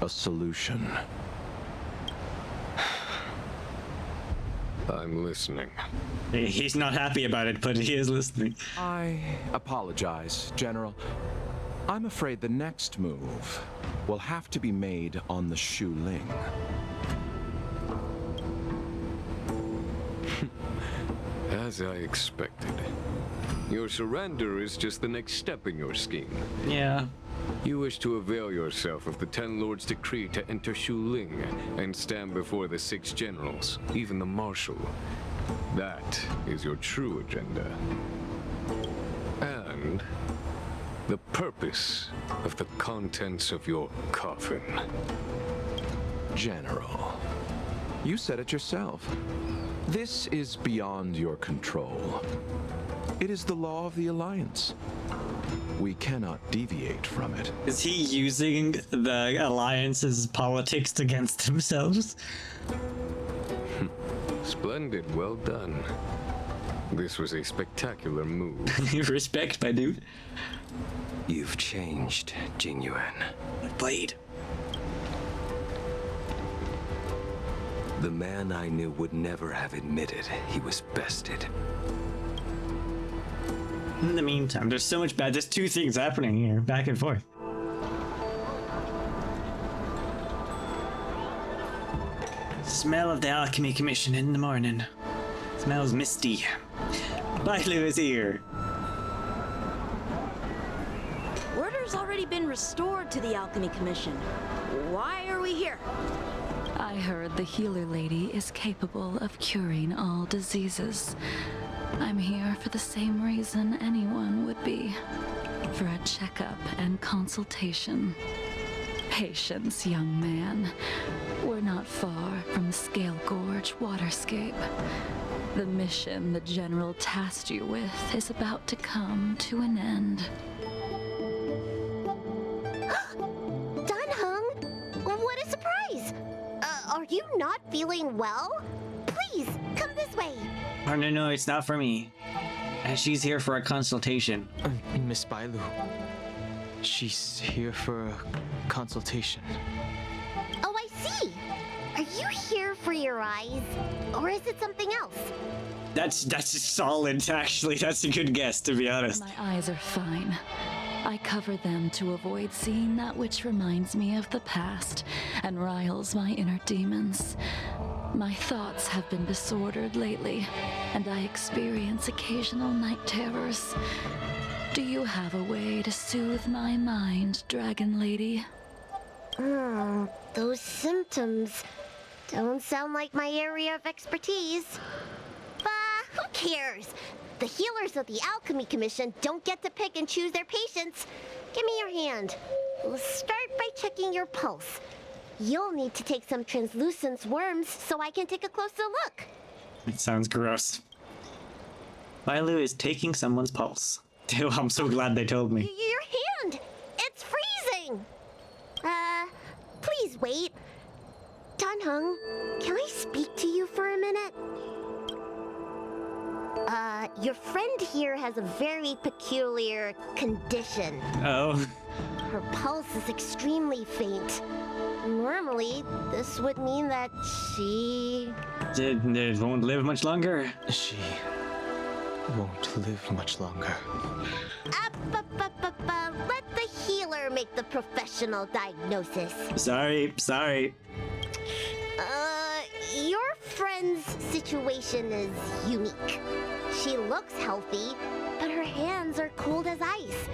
a solution. I'm listening. He's not happy about it, but he is listening. I apologize, General. I'm afraid the next move will have to be made on the Shu Ling. As I expected. Your surrender is just the next step in your scheme. Yeah. You wish to avail yourself of the Ten Lords' decree to enter Shu Ling and stand before the 6 generals, even the Marshal. That is your true agenda. And the purpose of the contents of your coffin. General, you said it yourself. This is beyond your control. It is the law of the Alliance. We cannot deviate from it. Is he using the Alliance's politics against themselves? Splendid, well done. This was a spectacular move. Respect, my dude. You've changed, Jing Yuan. Blade. The man I knew would never have admitted he was bested. In the meantime, there's so much bad. There's 2 things happening here, back and forth. Smell of the Alchemy Commission in the morning. Smells misty. Bailu is here. Order's already been restored to the Alchemy Commission. Why are we here? I heard the healer lady is capable of curing all diseases. I'm here for the same reason anyone would be. For a checkup and consultation. Patience, young man. We're not far from Scalegorge Waterscape. The mission the General tasked you with is about to come to an end. Dan Heng? What a surprise! Are you not feeling well? Please, come this way. Oh, no, it's not for me. And she's here for a consultation. Miss Bailu. She's here for a consultation. Oh, I see. Are you here for your eyes? Or is it something else? That's solid, actually. That's a good guess, to be honest. My eyes are fine. I cover them to avoid seeing that which reminds me of the past and riles my inner demons. My thoughts have been disordered lately, and I experience occasional night terrors. Do you have a way to soothe my mind, Dragon Lady? Those symptoms don't sound like my area of expertise. Who cares? The healers of the Alchemy Commission don't get to pick and choose their patients. Give me your hand. Let's start by checking your pulse. You'll need to take some translucent worms so I can take a closer look. It sounds gross. Bailu is taking someone's pulse. I'm so glad they told me. Your hand! It's freezing! Please wait. Dan Heng, can I speak to you for a minute? Your friend here has a very peculiar condition. Oh. Her pulse is extremely faint. Normally, this would mean that she won't live much longer. She won't live much longer. Let the healer make the professional diagnosis. Sorry. Your friend's situation is unique. She looks healthy, but her hands are cold as ice.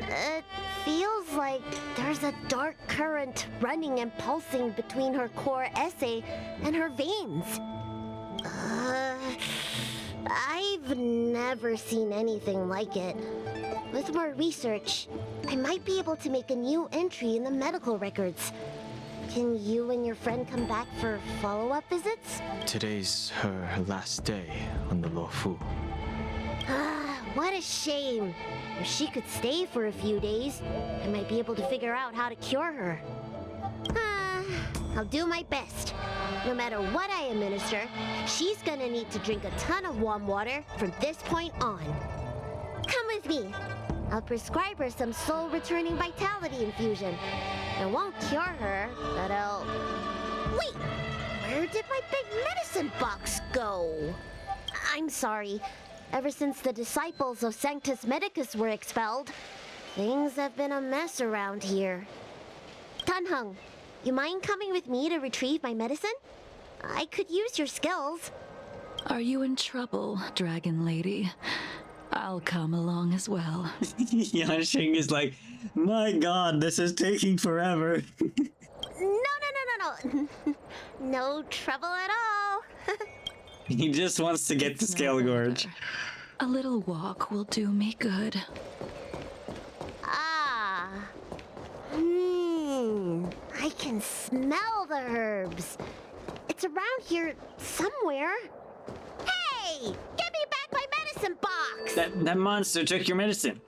It feels like there's a dark current running and pulsing between her core esse and her veins. I've never seen anything like it. With more research, I might be able to make a new entry in the medical records. Can you and your friend come back for follow-up visits? Today's her last day on the Luofu. Ah, what a shame. If she could stay for a few days, I might be able to figure out how to cure her. I'll do my best. No matter what I administer, she's gonna need to drink a ton of warm water from this point on. Come with me. I'll prescribe her some soul-returning vitality infusion. It won't cure her, but I'll... Wait! Where did my big medicine box go? I'm sorry. Ever since the disciples of Sanctus Medicus were expelled, things have been a mess around here. Dan Heng, you mind coming with me to retrieve my medicine? I could use your skills. Are you in trouble, Dragon Lady? I'll come along as well. Yanxing is like, my god, this is taking forever. No. No trouble at all. He just wants to get to Scalegorge. A little walk will do me good. I can smell the herbs. It's around here somewhere. Hey! Give me back my medicine box! That monster took your medicine.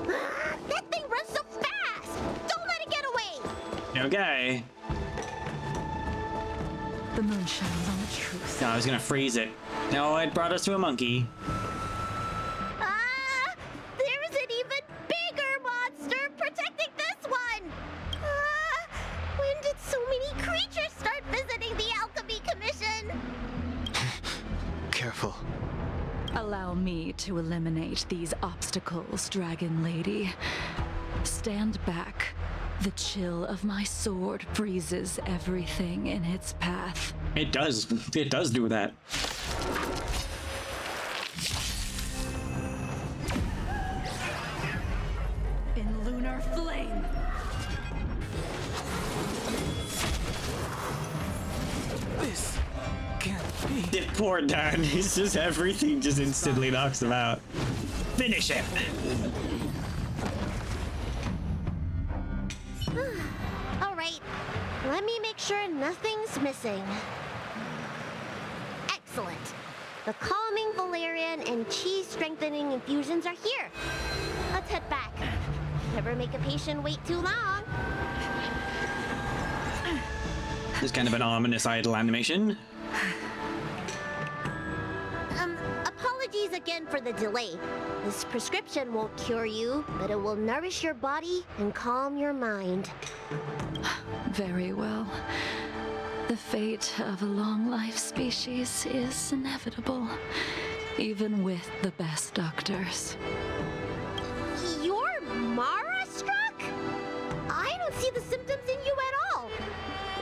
That thing runs so fast! Don't let it get away! Okay. The moon shines on the truth. No, I was gonna freeze it. No, it brought us to a monkey. There's an even bigger monster protecting this one! When did so many creatures start visiting the Alchemy Commission? Careful. Allow me to eliminate these obstacles, Dragon Lady. Stand back. The chill of my sword freezes everything in its path. It does do that. In lunar flame. This can't be. Poor Dan. He's just everything just instantly knocks him out. Finish him. All right, let me make sure nothing's missing. Excellent. The calming valerian and chi strengthening infusions are here. Let's head back. Never make a patient wait too long. There's kind of an ominous idle animation. Apologies again for the delay. This prescription won't cure you, but it will nourish your body and calm your mind. Very well. The fate of a long-life species is inevitable, even with the best doctors. You're Mara-struck? I don't see the symptoms in you at all.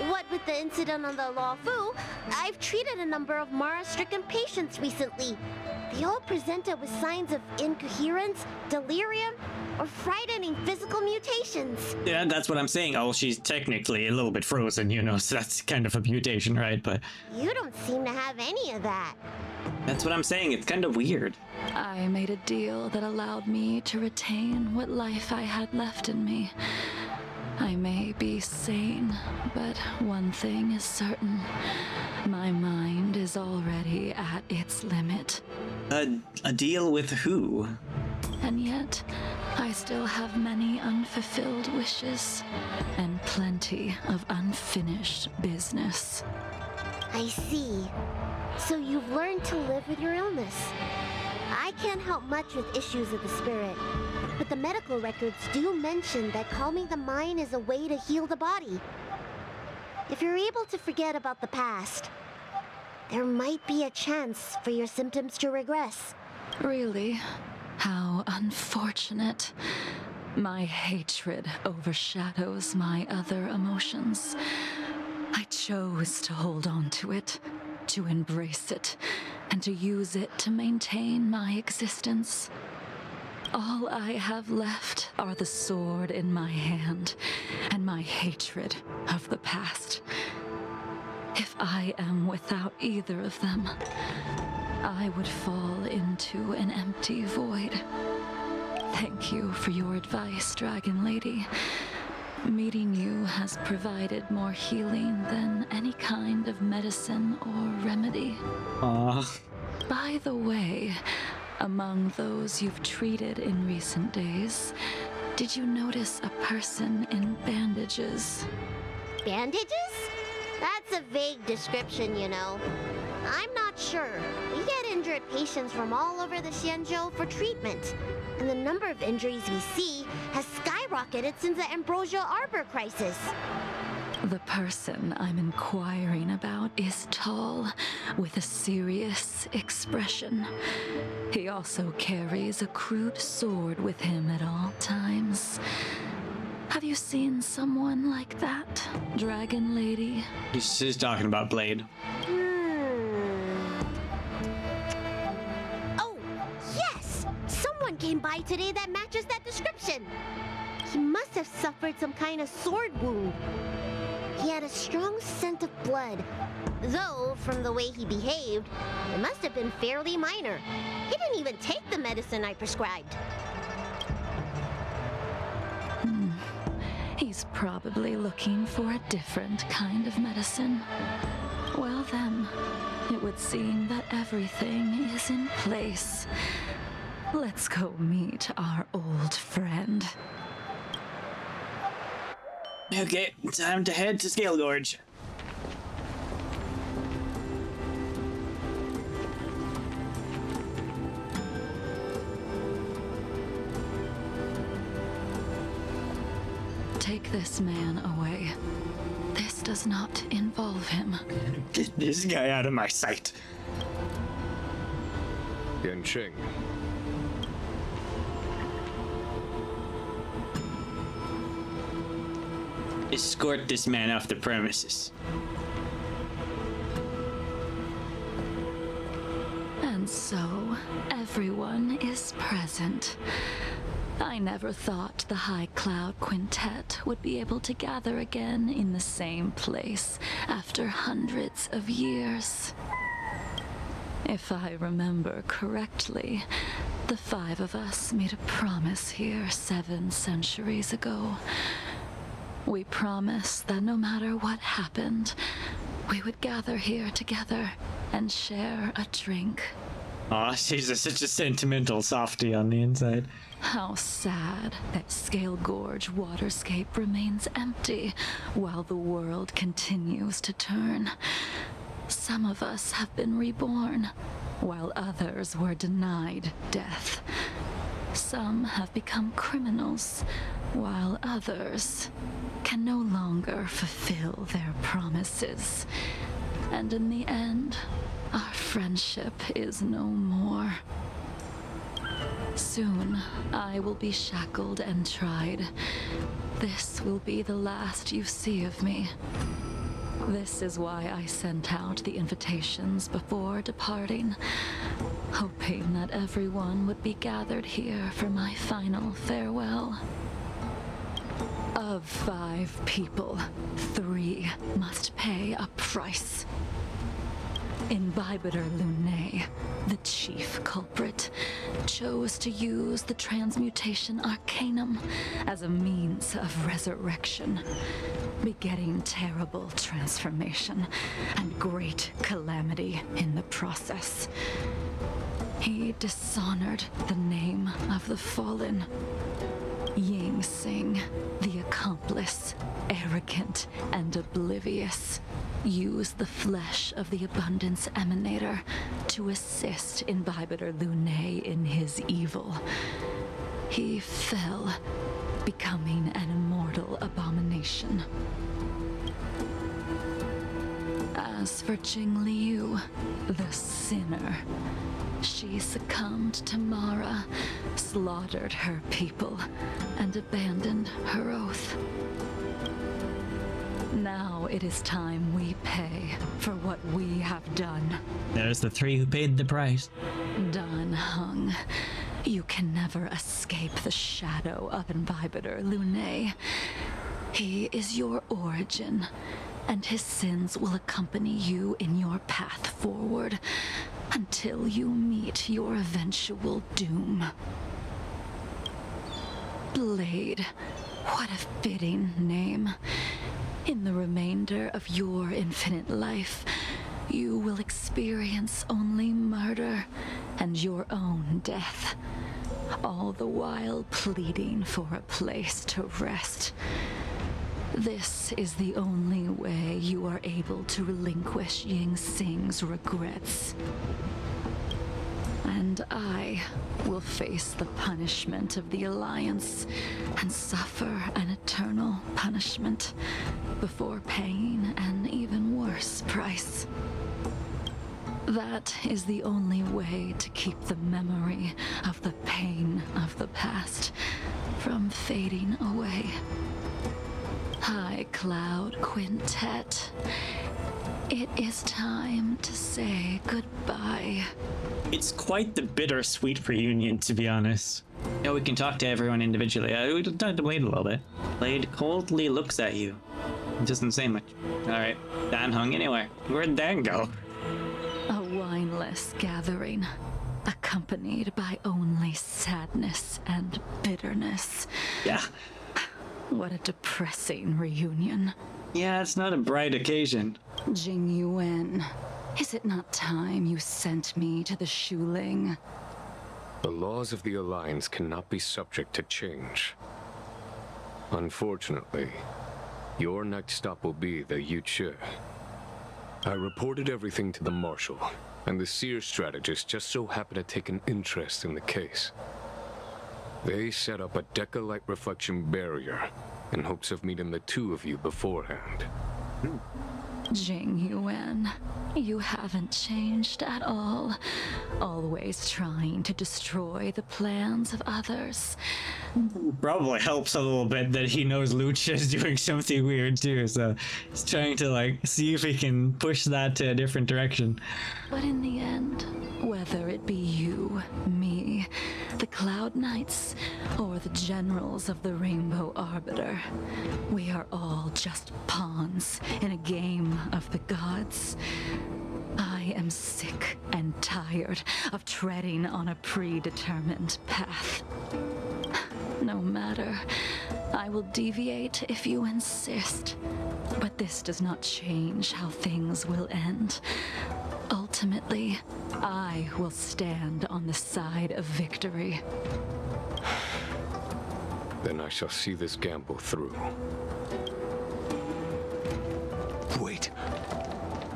What with the incident on the Luofu, I've treated a number of Mara-stricken patients recently. They all presented with signs of incoherence, delirium, or frightening physical mutations. Yeah, that's what I'm saying. Oh, she's technically a little bit frozen, you know, so that's kind of a mutation, right? But You don't seem to have any of that. that's what I'm saying. It's kind of weird. I made a deal that allowed me to retain what life I had left in me. I may be sane, but one thing is certain. My mind is already at its limit. A deal with who? And yet, I still have many unfulfilled wishes and plenty of unfinished business. I see. So you've learned to live with your illness. I can't help much with issues of the spirit, but the medical records do mention that calming the mind is a way to heal the body. If you're able to forget about the past, there might be a chance for your symptoms to regress. Really? How unfortunate. My hatred overshadows my other emotions. I chose to hold on to it, to embrace it, and to use it to maintain my existence. All I have left are the sword in my hand and my hatred of the past. If I am without either of them, I would fall into an empty void. Thank you for your advice, Dragon Lady. Meeting you has provided more healing than any kind of medicine or remedy. By the way, among those you've treated in recent days, did you notice a person in bandages? Bandages? That's a vague description, you know. I'm not sure. We get injured patients from all over the Xianzhou for treatment. And the number of injuries we see has skyrocketed since the Ambrosial Arbor crisis. The person I'm inquiring about is tall, with a serious expression. He also carries a crude sword with him at all times. Have you seen someone like that, Dragon Lady? She's talking about Blade. Oh, yes! Someone came by today that matches that description. He must have suffered some kind of sword wound. He had a strong scent of blood, though from the way he behaved, it must have been fairly minor. He didn't even take the medicine I prescribed. He's probably looking for a different kind of medicine. Well then, it would seem that everything is in place. Let's go meet our old friend. Okay, time to head to Scalegorge. Take this man away. This does not involve him. Get this guy out of my sight. Yanqing. Escort this man off the premises. And so, everyone is present. I never thought the High-Cloud Quintet would be able to gather again in the same place after hundreds of years. If I remember correctly, the 5 of us made a promise here 7 centuries ago. We promised that no matter what happened, we would gather here together and share a drink. Aw, she's such a sentimental softie on the inside. How sad that Scalegorge Waterscape remains empty while the world continues to turn. Some of us have been reborn, while others were denied death. Some have become criminals, while others can no longer fulfill their promises. And in the end, our friendship is no more. Soon, I will be shackled and tried. This will be the last you see of me. This is why I sent out the invitations before departing, hoping that everyone would be gathered here for my final farewell. Of 5 people, 3 must pay a price. Imbibitor Lunae, the chief culprit, chose to use the transmutation arcanum as a means of resurrection, begetting terrible transformation and great calamity in the process. He dishonored the name of the fallen. Ying Sing, the accomplice, arrogant and oblivious, used the flesh of the Abundance Emanator to assist Imbibitor Lunae in his evil. He fell, becoming an immortal abomination. As for Jingliu, the sinner, she succumbed to Mara, slaughtered her people, and abandoned her oath. Now it is time we pay for what we have done. There's the 3 who paid the price. Dan Heng, you can never escape the shadow of Imbibitor Lunae. He is your origin, and his sins will accompany you in your path forward. until you meet your eventual doom. Blade, what a fitting name. In the remainder of your infinite life, you will experience only murder and your own death, all the while pleading for a place to rest. This is the only way you are able to relinquish Ying Xing's regrets. And I will face the punishment of the Alliance and suffer an eternal punishment before paying an even worse price. That is the only way to keep the memory of the pain of the past from fading away. High-Cloud Quintet, it is time to say goodbye. It's quite the bittersweet reunion, to be honest. Yeah, we can talk to everyone individually. We can talk to Blade a little bit. Blade coldly looks at you. He doesn't say much. Alright, Dan hung anywhere. Where'd Dan go? A wineless gathering, accompanied by only sadness and bitterness. Yeah. What a depressing reunion. Yeah, it's not a bright occasion. Jing Yuan, is it not time you sent me to the Shuling? The laws of the Alliance cannot be subject to change. Unfortunately, your next stop will be the Loucha. I reported everything to the Marshal, and the Seer strategist just so happened to take an interest in the case. They set up a Deca-light reflection barrier in hopes of meeting the two of you beforehand. Jing Yuan, you haven't changed at all. Always trying to destroy the plans of others. Probably helps a little bit that he knows Loucha is doing something weird too, so he's trying to like see if he can push that to a different direction. But in the end, whether it be you, me, the Cloud Knights, or the generals of the Rainbow Arbiter, we are all just pawns in a game of the gods. I am sick and tired of treading on a predetermined path. No matter, I will deviate if you insist. But this does not change how things will end. Ultimately, I will stand on the side of victory. Then I shall see this gamble through. Wait.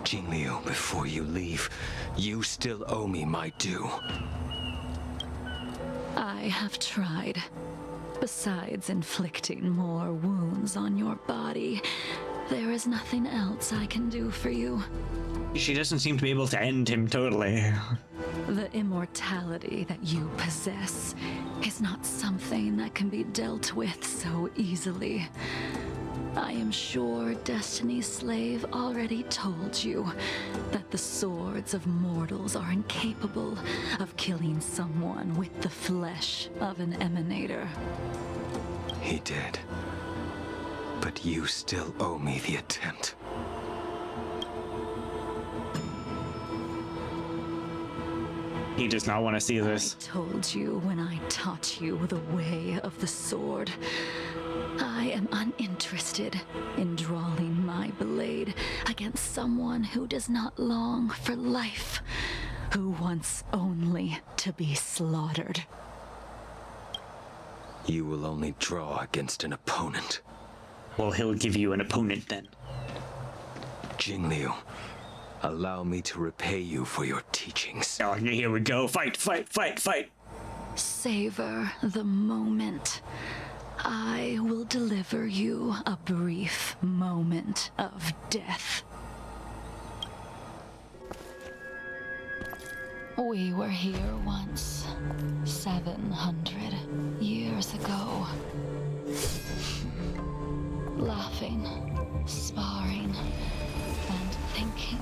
Jingliu, before you leave, you still owe me my due. I have tried. Besides inflicting more wounds on your body, there is nothing else I can do for you. She doesn't seem to be able to end him totally. The immortality that you possess is not something that can be dealt with so easily. I am sure Destiny's Slave already told you that the swords of mortals are incapable of killing someone with the flesh of an emanator. He did. But you still owe me the attempt. He does not want to see this. I told you when I taught you the way of the sword. I am uninterested in drawing my blade against someone who does not long for life, who wants only to be slaughtered. You will only draw against an opponent. Well, he'll give you an opponent then. Jingliu, allow me to repay you for your teachings. Oh, here we go. Fight, fight, fight, fight. Savor the moment. I will deliver you a brief moment of death. We were here once, 700 years ago. Laughing, sparring, and thinking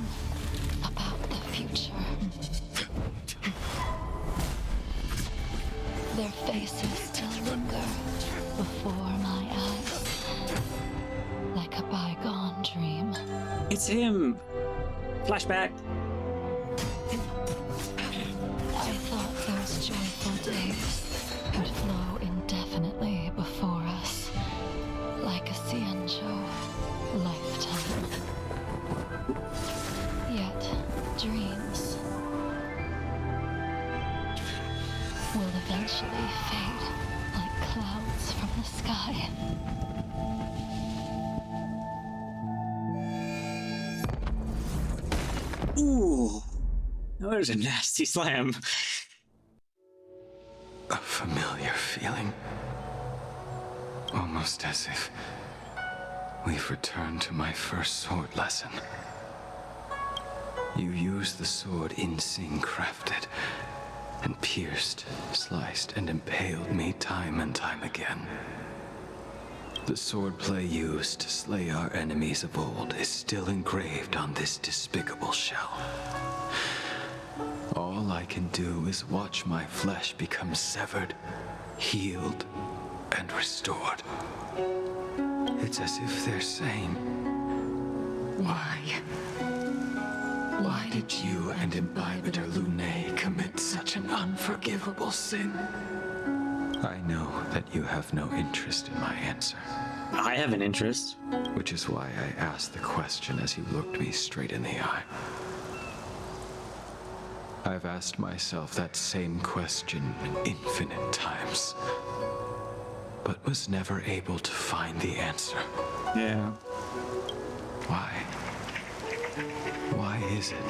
about the future. Their faces still linger before my eyes, like a bygone dream. It's him. Flashback. will eventually fade like clouds from the sky. Ooh, that was a nasty slam. A familiar feeling. Almost as if we've returned to my first sword lesson. You used the sword Insing crafted, and pierced, sliced, and impaled me time and time again. The swordplay used to slay our enemies of old is still engraved on this despicable shell. All I can do is watch my flesh become severed, healed, and restored. It's as if they're saying, why? Why did you and Imbibitor Lunae commit such an unforgivable sin? I know that you have no interest in my answer. I have an interest. Which is why I asked the question as you looked me straight in the eye. I've asked myself that same question infinite times, but was never able to find the answer. Yeah. Why? Why is it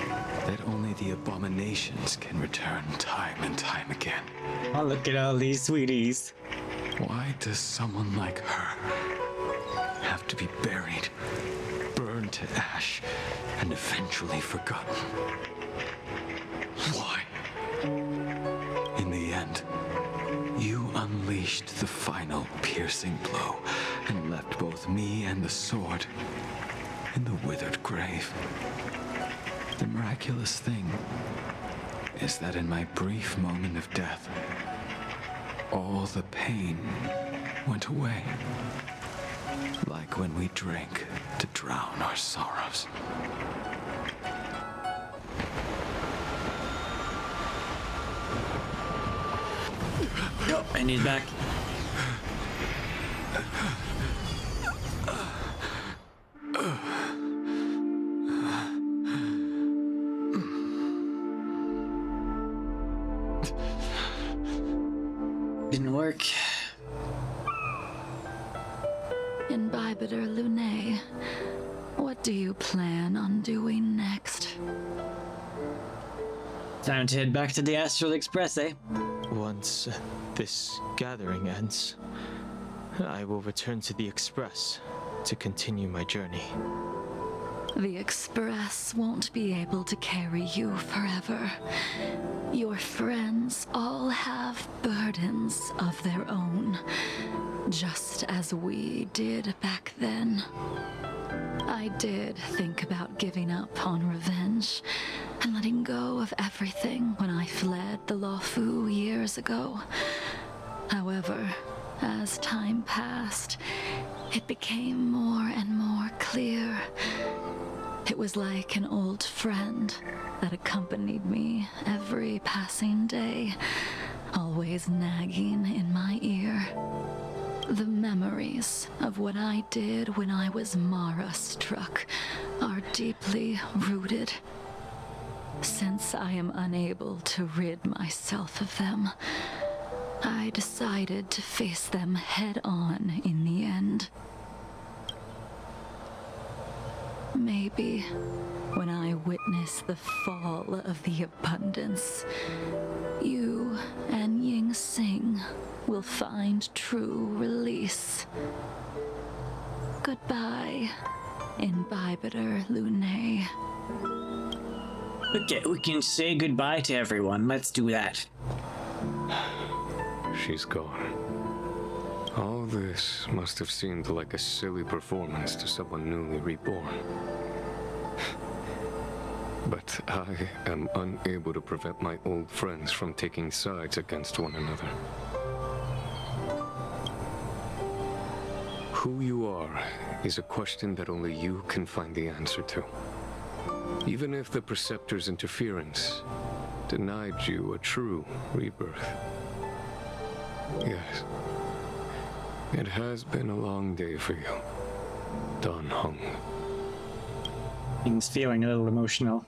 that only the abominations can return time and time again? Oh, look at all these sweeties. Why does someone like her have to be buried, burned to ash, and eventually forgotten? Why? In the end, you unleashed the final piercing blow and left both me and the sword in the withered grave. The miraculous thing is that in my brief moment of death, all the pain went away. Like when we drink to drown our sorrows. Yo, I need back. Didn't work. Imbibitor Lunae, what do you plan on doing next? Time to head back to the Astral Express, eh? Once this gathering ends, I will return to the Express to continue my journey. The Express won't be able to carry you forever. Your friends all have burdens of their own, just as we did back then. I did think about giving up on revenge and letting go of everything when I fled the Luofu years ago. However, as time passed, it became more and more clear. It was like an old friend that accompanied me every passing day, always nagging in my ear. The memories of what I did when I was Mara-struck are deeply rooted. Since I am unable to rid myself of them, I decided to face them head-on in the end. Maybe when I witness the fall of the abundance, you and Ying Sing will find true release. Goodbye, Imbibitor Lunae. Okay, we can say goodbye to everyone. Let's do that. She's gone. All this must have seemed like a silly performance to someone newly reborn. But I am unable to prevent my old friends from taking sides against one another. Who you are is a question that only you can find the answer to. Even if the Preceptor's interference denied you a true rebirth. Yes. It has been a long day for you, Dan Heng. Things feeling a little emotional.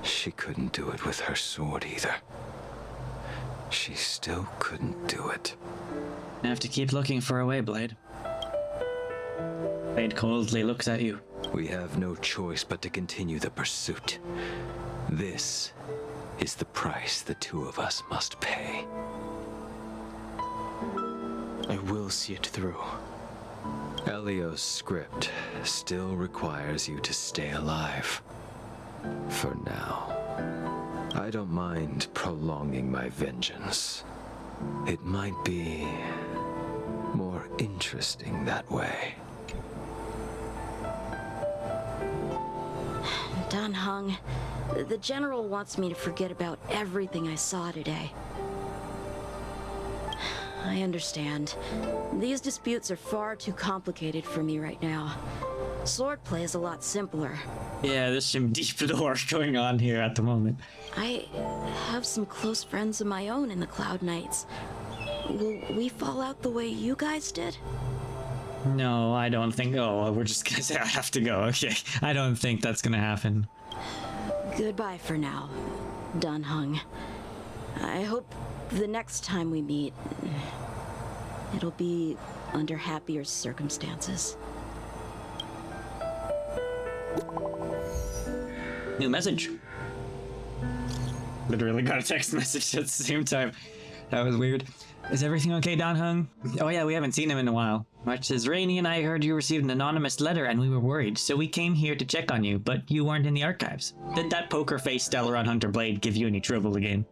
She couldn't do it with her sword either. She still couldn't do it. I have to keep looking for a way, Blade. Blade coldly looks at you. We have no choice but to continue the pursuit. This is the price the two of us must pay. I will see it through. Elio's script still requires you to stay alive. For now. I don't mind prolonging my vengeance. It might be more interesting that way. Dan Heng, the General wants me to forget about everything I saw today. I understand. These disputes are far too complicated for me right now. Swordplay is a lot simpler. Yeah, there's some deep lore going on here at the moment. I have some close friends of my own in the Cloud Knights. Will we fall out the way you guys did? No, I don't think. Oh, we're just gonna say I have to go. Okay, I don't think that's gonna happen. Goodbye for now, Dan Heng. I hope the next time we meet, it'll be under happier circumstances. New message. Literally got a text message at the same time. That was weird. Is everything okay, Dan Heng? Oh yeah, we haven't seen him in a while. March says, Rainy and I heard you received an anonymous letter and we were worried, so we came here to check on you, but you weren't in the archives. Did that poker-faced Stellaron Hunter Blade give you any trouble again?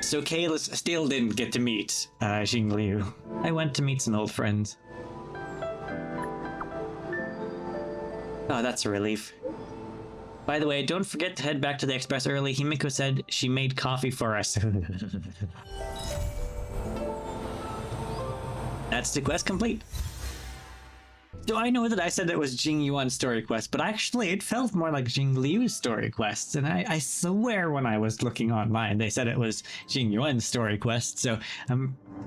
So Kalis still didn't get to meet Jingliu. I went to meet some old friends. Oh, that's a relief. By the way, don't forget to head back to the Express early. Himiko said she made coffee for us. That's the quest complete. So I know that I said it was Jing Yuan's story quest, but actually it felt more like Jingliu's story quests. And I swear when I was looking online, they said it was Jing Yuan's story quest. So,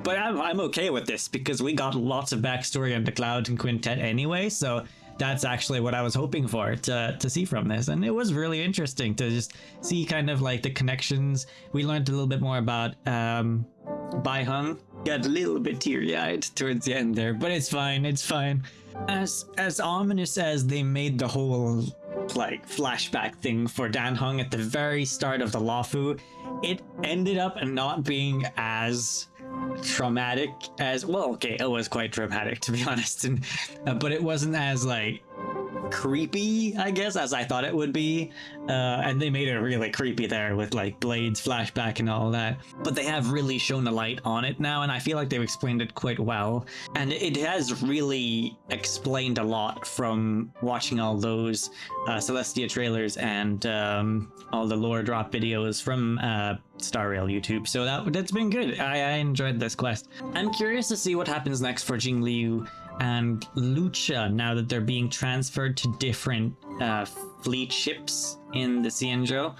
but I'm okay with this because we got lots of backstory on the Cloud and Quintet anyway. So that's actually what I was hoping for to see from this. And it was really interesting to just see kind of like the connections. We learned a little bit more about Bai Heng. Got a little bit teary-eyed towards the end there, but it's fine, it's fine. As ominous as they made the whole like flashback thing for Dan Heng at the very start of the Luofu, it ended up not being as traumatic as, well, okay, it was quite traumatic to be honest, and but it wasn't as like creepy, I guess, as I thought it would be. And they made it really creepy there with like Blade's flashback and all that. But they have really shown a light on it now, and I feel like they've explained it quite well. And it has really explained a lot from watching all those Celestia trailers and all the lore drop videos from Star Rail YouTube. So that's been good. I enjoyed this quest. I'm curious to see what happens next for Jingliu and Loucha now that they're being transferred to different fleet ships in the Xianzhou.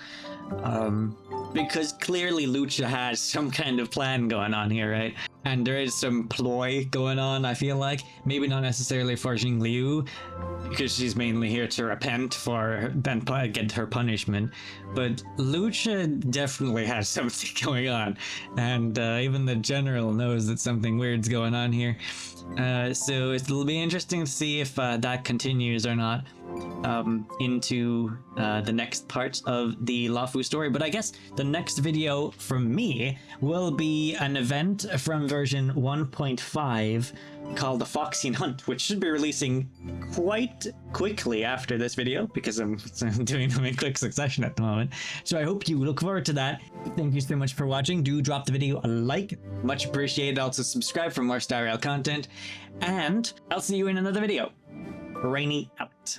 Because clearly Loucha has some kind of plan going on here, right? And there is some ploy going on, I feel like. Maybe not necessarily for Jingliu, because she's mainly here to repent for then get her punishment. But Loucha definitely has something going on. And even the general knows that something weird's going on here. So it'll be interesting to see if that continues or not into the next part of the Luofu story. But I guess the next video from me will be an event from version 1.5 called the Foxian Hunt, which should be releasing quite quickly after this video because I'm doing them in quick succession at the moment. So I hope you look forward to that. Thank you so much for watching. Do drop the video a like, much appreciated. Also subscribe for more Star Rail content, and I'll see you in another video. Rainy out.